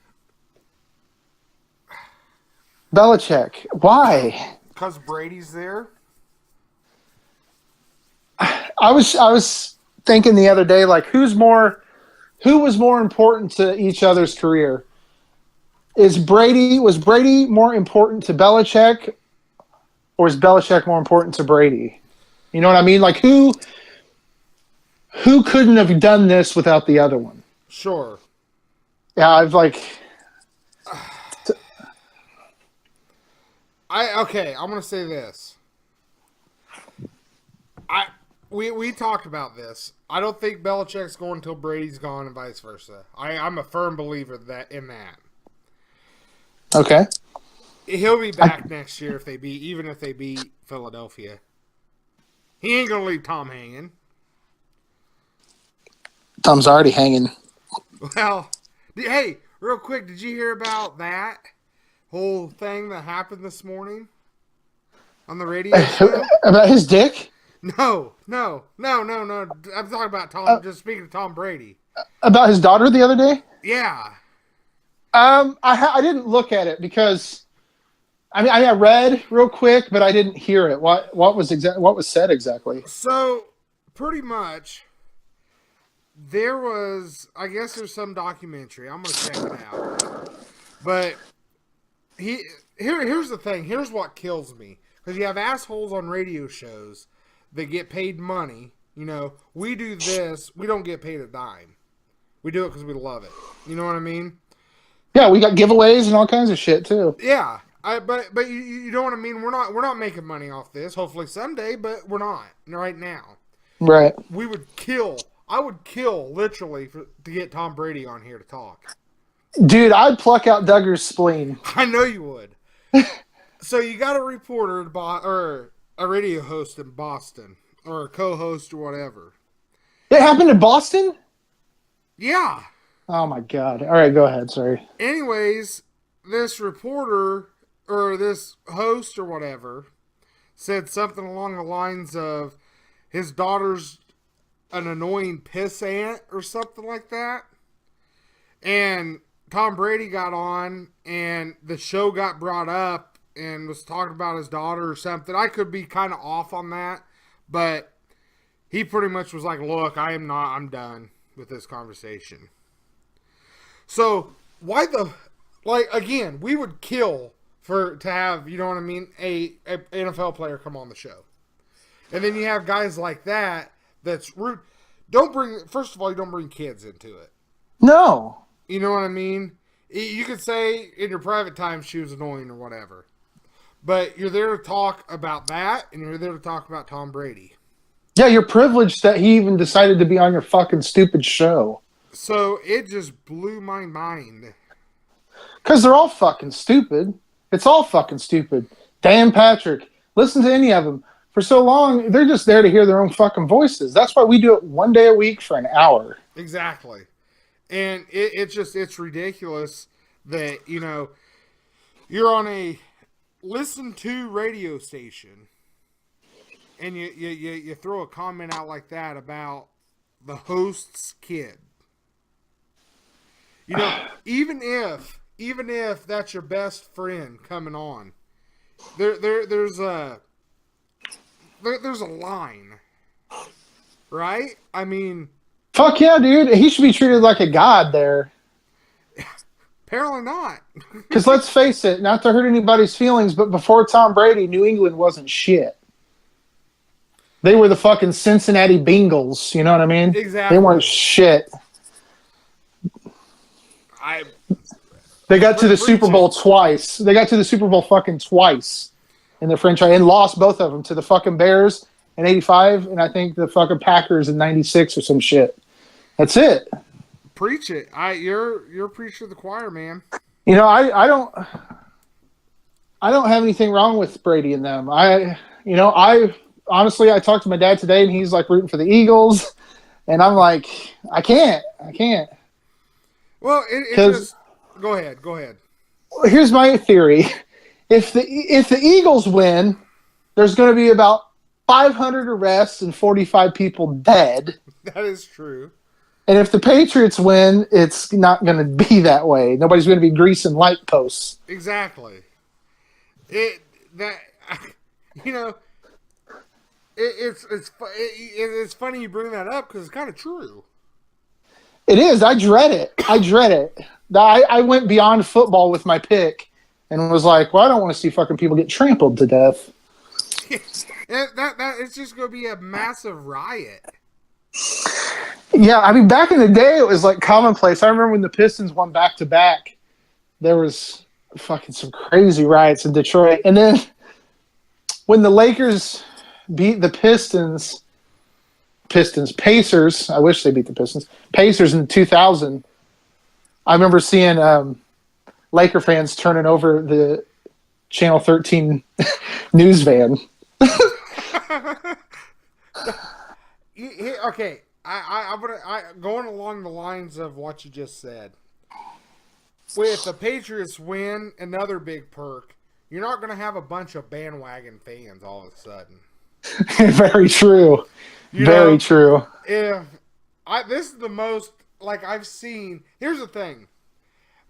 Belichick, why? Because Brady's there. I was thinking the other day, like, who was more important to each other's career? Was Brady more important to Belichick, or is Belichick more important to Brady? You know what I mean? Like, who couldn't have done this without the other one? Sure. Yeah, I'm going to say this. We talked about this. I don't think Belichick's going until Brady's gone and vice versa. I'm a firm believer in that. Okay. He'll be back next year even if they beat Philadelphia. He ain't gonna leave Tom hanging. Tom's already hanging. Well, hey, real quick, did you hear about that whole thing that happened this morning on the radio show? About his dick? No. I'm talking about Tom. Just speaking of Tom Brady. About his daughter the other day? Yeah. I didn't look at it because I read real quick, but I didn't hear it. What was said exactly? So pretty much, I guess there's some documentary. I'm gonna check it out. But here's the thing. Here's what kills me, because you have assholes on radio shows that get paid money. We do this. We don't get paid a dime. We do it because we love it. You know what I mean? Yeah, we got giveaways and all kinds of shit too. Yeah, but you know what I mean. We're not making money off this. Hopefully someday, but we're not right now. Right. I would kill literally to get Tom Brady on here to talk. Dude, I'd pluck out Duggar's spleen. I know you would. So you got a reporter or a radio host in Boston, or a co-host or whatever. It happened in Boston? Yeah. Oh my God. All right, go ahead. Sorry. Anyways, this reporter or this host or whatever said something along the lines of his daughter's an annoying pissant or something like that. And Tom Brady got on and the show got brought up and was talking about his daughter or something. I could be kind of off on that, but he pretty much was like, look, I'm done with this conversation. So why again, we would kill to have, you know what I mean, a NFL player come on the show. And then you have guys like that's rude. First of all, you don't bring kids into it. No. You know what I mean? You could say in your private time she was annoying or whatever. But you're there to talk about that, and you're there to talk about Tom Brady. Yeah, you're privileged that he even decided to be on your fucking stupid show. So it just blew my mind. Because they're all fucking stupid. It's all fucking stupid. Dan Patrick, listen to any of them. For so long, they're just there to hear their own fucking voices. That's why we do it one day a week for an hour. Exactly. And it's ridiculous that, you know, you're on a listen to radio station and you throw a comment out like that about the host's kid. You know, even if that's your best friend coming on, there's a line, right? I mean, fuck yeah, dude. He should be treated like a god there. Apparently not. Because let's face it, not to hurt anybody's feelings, but before Tom Brady, New England wasn't shit. They were the fucking Cincinnati Bengals. You know what I mean? Exactly. They weren't shit. They got to the Super Bowl twice. They got to the Super Bowl fucking twice in their franchise and lost both of them to the fucking Bears in '85 and I think the fucking Packers in '96 or some shit. That's it. Preach it. You're a preacher of the choir, man. You know, I don't have anything wrong with Brady and them. Honestly, I talked to my dad today and he's like rooting for the Eagles and I'm like, I can't. Well, it just go ahead. Here's my theory. If the Eagles win, there's going to be about 500 arrests and 45 people dead. That is true. And if the Patriots win, it's not going to be that way. Nobody's going to be greasing light posts. Exactly. It's funny you bring that up because it's kind of true. It is. I dread it. I went beyond football with my pick and was like, well, I don't want to see fucking people get trampled to death. It's just going to be a massive riot. Yeah, I mean, back in the day, it was like commonplace. I remember when the Pistons won back-to-back, there was fucking some crazy riots in Detroit. And then when the Lakers beat the Pacers, I wish they beat the Pacers in 2000, I remember seeing Laker fans turning over the Channel 13 news van. Okay, I'm going along the lines of what you just said. If the Patriots win, another big perk, you're not going to have a bunch of bandwagon fans all of a sudden. Very true. Very true. This is the most like I've seen. Here's the thing: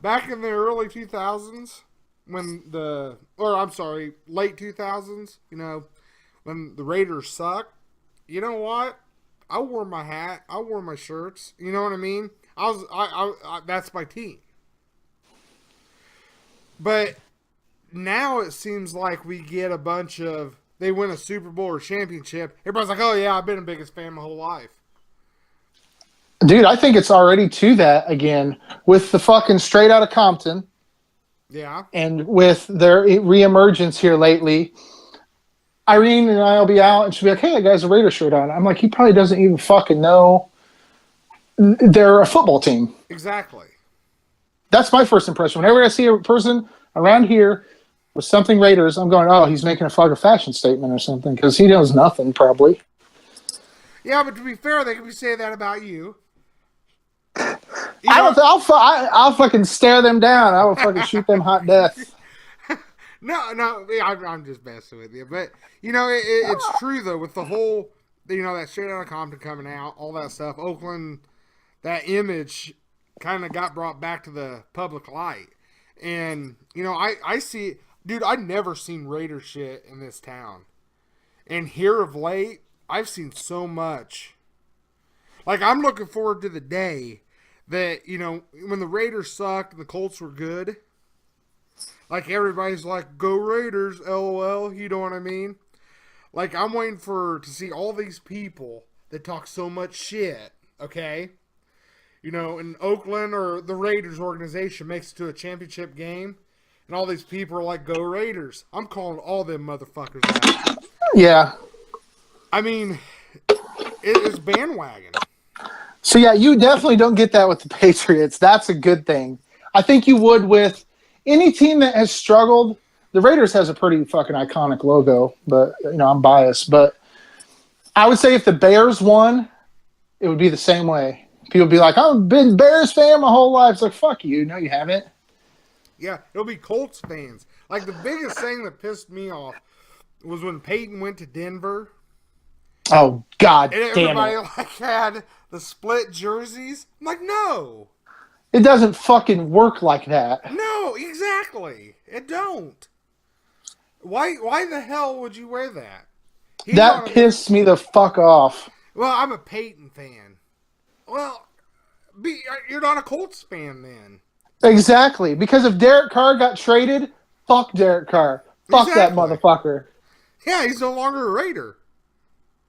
back in the early 2000s, late 2000s, when the Raiders sucked. You know what? I wore my hat. I wore my shirts. You know what I mean? That's my team. But now it seems like we get a bunch of, they win a Super Bowl or championship. Everybody's like, oh yeah, I've been the biggest fan my whole life. Dude, I think it's already to that again with the fucking Straight Outta Compton. Yeah. And with their reemergence here lately. Irene and I will be out, and she'll be like, hey, that guy's a Raider shirt on. I'm like, he probably doesn't even fucking know they're a football team. Exactly. That's my first impression. Whenever I see a person around here with something Raiders, I'm going, oh, he's making a fucking fashion statement or something, because he knows nothing, probably. Yeah, but to be fair, they could be saying that about you. I'll fucking stare them down. I will fucking shoot them hot death. No, I'm just messing with you. But, it's true, though, with the whole, that Straight Outta Compton coming out, all that stuff. Oakland, that image kind of got brought back to the public light. And, I see, dude, I've never seen Raider shit in this town. And here of late, I've seen so much. Like, I'm looking forward to the day that, you know, when the Raiders sucked and the Colts were good. Like, everybody's like, go Raiders, LOL, you know what I mean? Like, I'm waiting to see all these people that talk so much shit, okay? You know, in Oakland or the Raiders organization makes it to a championship game, and all these people are like, go Raiders. I'm calling all them motherfuckers out. Yeah. I mean, it's bandwagon. So, yeah, you definitely don't get that with the Patriots. That's a good thing. I think you would with any team that has struggled. The Raiders has a pretty fucking iconic logo, but, you know, I'm biased. But I would say if the Bears won, it would be the same way. People would be like, I've been Bears fan my whole life. It's like, fuck you. No, you haven't. Yeah, it'll be Colts fans. Like, the biggest thing that pissed me off was when Peyton went to Denver. Oh, God And damn everybody, it. like, had the split jerseys. I'm like, no. It doesn't fucking work like that. No, exactly. It don't. Why the hell would you wear that? That pissed me the fuck off. Well, I'm a Peyton fan. Well, you're not a Colts fan then. Exactly. Because if Derek Carr got traded, fuck Derek Carr. Fuck Exactly. that motherfucker. Yeah, he's no longer a Raider.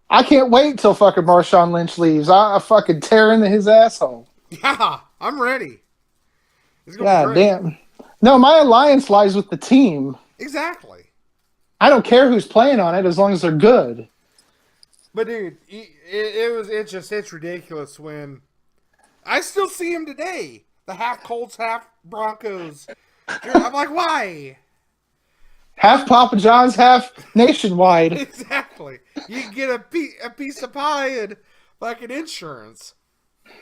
I can't wait till fucking Marshawn Lynch leaves. I fucking tear into his asshole. Yeah, I'm ready. It's gonna God be great. damn. No, my alliance lies with the team. Exactly. I don't care who's playing on it as long as they're good. But dude, it's ridiculous when I still see him today. The half Colts, half Broncos. I'm like, why? Half Papa John's, half nationwide. Exactly. You can get a piece of pie and fucking insurance.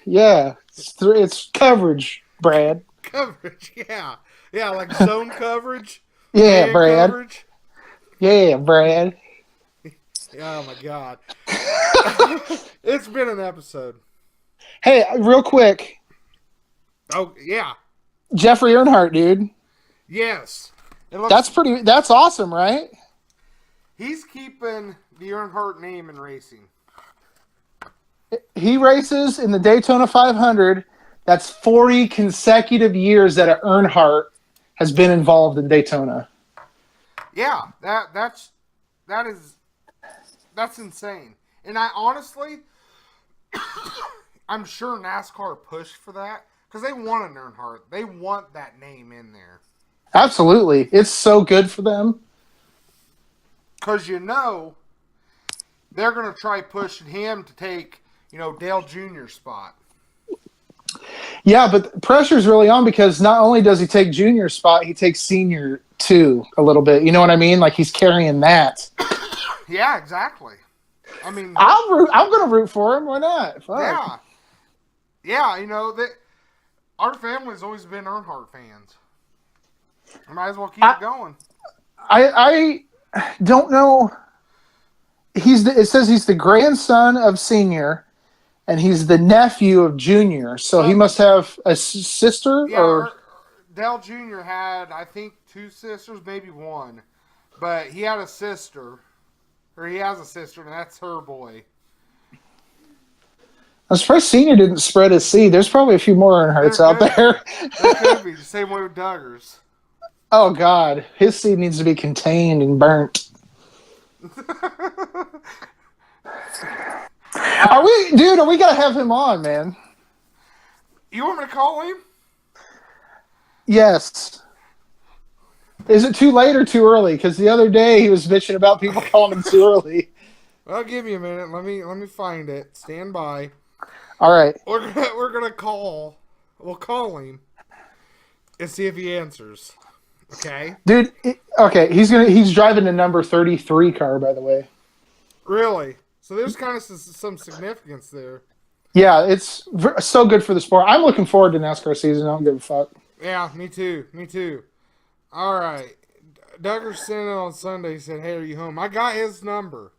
Yeah, it's coverage, Brad. Coverage, yeah. Yeah, like zone coverage. Yeah, man Brad. Coverage. Yeah, Brad. Oh my god. It's been an episode. Hey, real quick. Oh, yeah. Jeffrey Earnhardt, dude. Yes. That's awesome, right? He's keeping the Earnhardt name in racing. He races in the Daytona 500. That's 40 consecutive years that Earnhardt has been involved in Daytona. Yeah, that's insane. And I honestly, I'm sure NASCAR pushed for that because they want an Earnhardt. They want that name in there. Absolutely. It's so good for them. Because, you know, they're going to try pushing him to take, you know, Dale Jr.'s spot. Yeah, but pressure's really on because not only does he take Junior's spot, he takes Senior too a little bit. You know what I mean? Like he's carrying that. Yeah, exactly. I mean, I'm going to root for him. Why not? Fuck. Yeah. Yeah, you know, our family's always been Earnhardt fans. I might as well keep it going. I don't know. It says he's the grandson of Senior, and he's the nephew of Junior. So he must have a sister. Yeah, Dale Jr. had, I think, 2 sisters, maybe 1. But he had a sister, or he has a sister, and that's her boy. I'm surprised Senior didn't spread his seed. There's probably a few more Earnhardts out there. There could be. The same way with Duggars. Oh, God. His seed needs to be contained and burnt. Are we going to have him on, man? You want me to call him? Yes. Is it too late or too early? Because the other day he was bitching about people calling him too early. Well, give me a minute. Let me find it. Stand by. All right. We're gonna call. We'll call him and see if he answers. Okay. Dude. Okay. He's driving the number 33 car, by the way. Really? So there's kind of some significance there. Yeah, it's so good for the sport. I'm looking forward to NASCAR season. I don't give a fuck. Yeah, me too. Me too. All right. Duggar sent it on Sunday. He said, "Hey, are you home?" I got his number.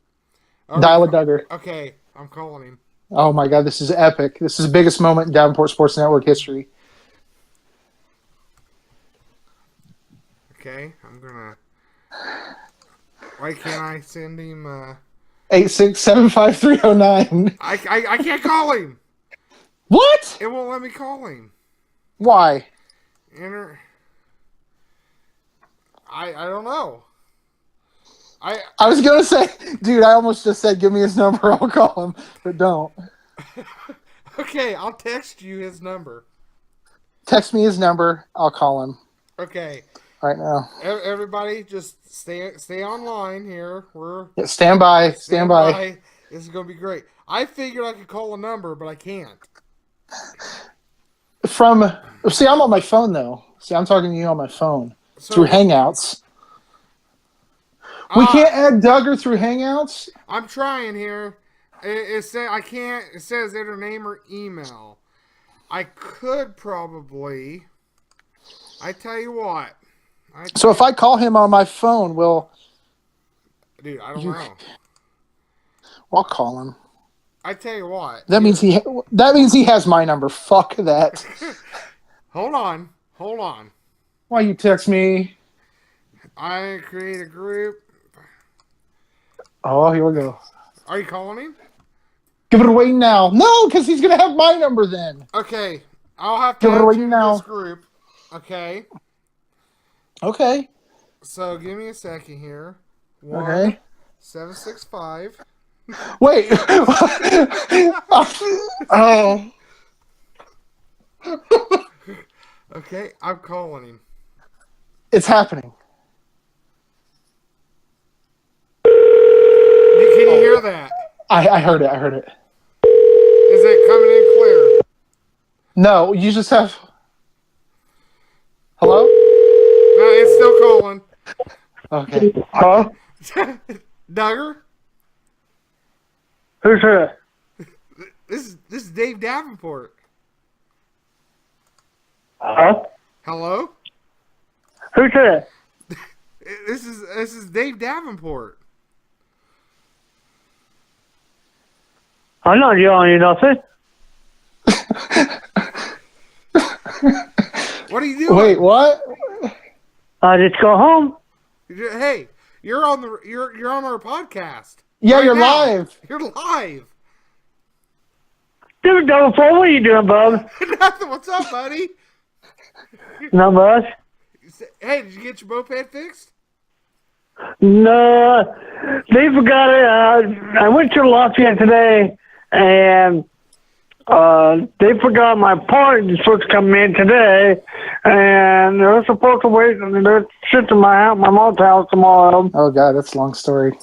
Dial it, Duggar. Okay, I'm calling him. Oh my God, this is epic. This is the biggest moment in Davenport Sports Network history. Okay, I'm gonna. Why can't I send him? 8675309. I can't call him. What? It won't let me call him. Why? Enter. I don't know. I was going to say, dude, I almost just said, give me his number. I'll call him, but don't. Okay, I'll text you his number. Text me his number. I'll call him. Okay. Right now. Everybody, just stay online here. Yeah, stand by. Stand by. This is gonna be great. I figured I could call a number, but I can't. See, I'm on my phone though. See, I'm talking to you on my phone through Hangouts. We can't add Duggar through Hangouts. I'm trying here. It says I can't. It says enter name or email. I could probably. I tell you what. So if I call him on my phone, dude, I don't know. I'll call him. I tell you what. That means he has my number. Fuck that. Hold on. Why you text me? I create a group. Oh, here we go. Are you calling him? Give it away now. No, because he's gonna have my number then. Okay, I'll have to give it away you now. This group. Okay. Okay. So give me a second here. Okay. 765. Wait. Oh. Okay, I'm calling him. It's happening. Can you hear that? I heard it. Is it coming in clear? No, you just have. Hello? No, it's still calling. Okay. Huh? Duggar? Who's that? This is Dave Davenport. Huh? Hello? Who's that? This is Dave Davenport. I'm not yelling you nothing. What are you doing? Wait, what? I just go home. Hey, you're on our podcast. Yeah, right you're now. live. You're live. Dude, Davenport, what are you doing, bub? Nothing. What's up, buddy? Not much. Hey, did you get your moped fixed? No, they forgot it. I went to Lafayette today, and they forgot my part is supposed to come in today, and they're supposed to wait. They're shipped to my mom's house tomorrow. Oh God, that's a long story.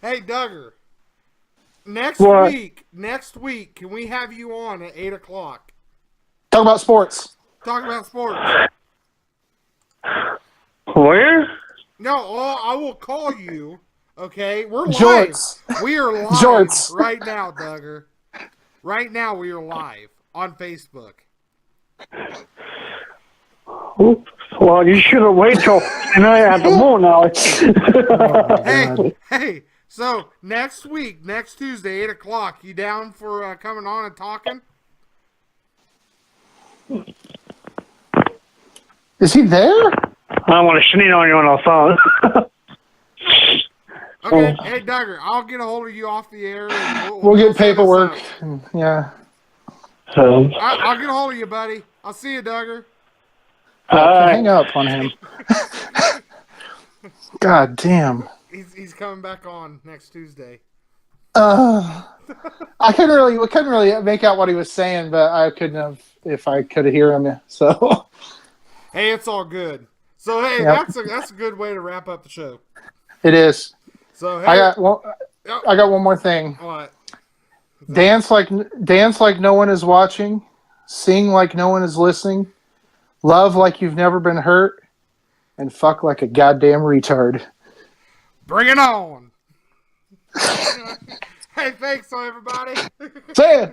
Hey, Duggar. Next week, can we have you on at 8 o'clock? Talk about sports. Talk about sports. Where? No, I will call you. Okay, we're live. Jorts. We are live Jorts. right now, Duggar. Right now, we are live on Facebook. Well, you should have waited till tonight at the moon now. Hey. So next week, next Tuesday, 8 o'clock. You down for coming on and talking? Is he there? I want to sneeze on you on the phone. Okay, hey Duggar, I'll get a hold of you off the air. And we'll get paperwork. Yeah. I'll get a hold of you, buddy. I'll see you, Duggar. Hang up on him. God damn. He's coming back on next Tuesday. I couldn't really make out what he was saying, but I couldn't have if I could hear him. So. Hey, it's all good. So hey, yep. that's a good way to wrap up the show. It is. So hey, I got one more thing. What? Dance like no one is watching, sing like no one is listening, love like you've never been hurt, and fuck like a goddamn retard. Bring it on. Hey, thanks, everybody. See ya.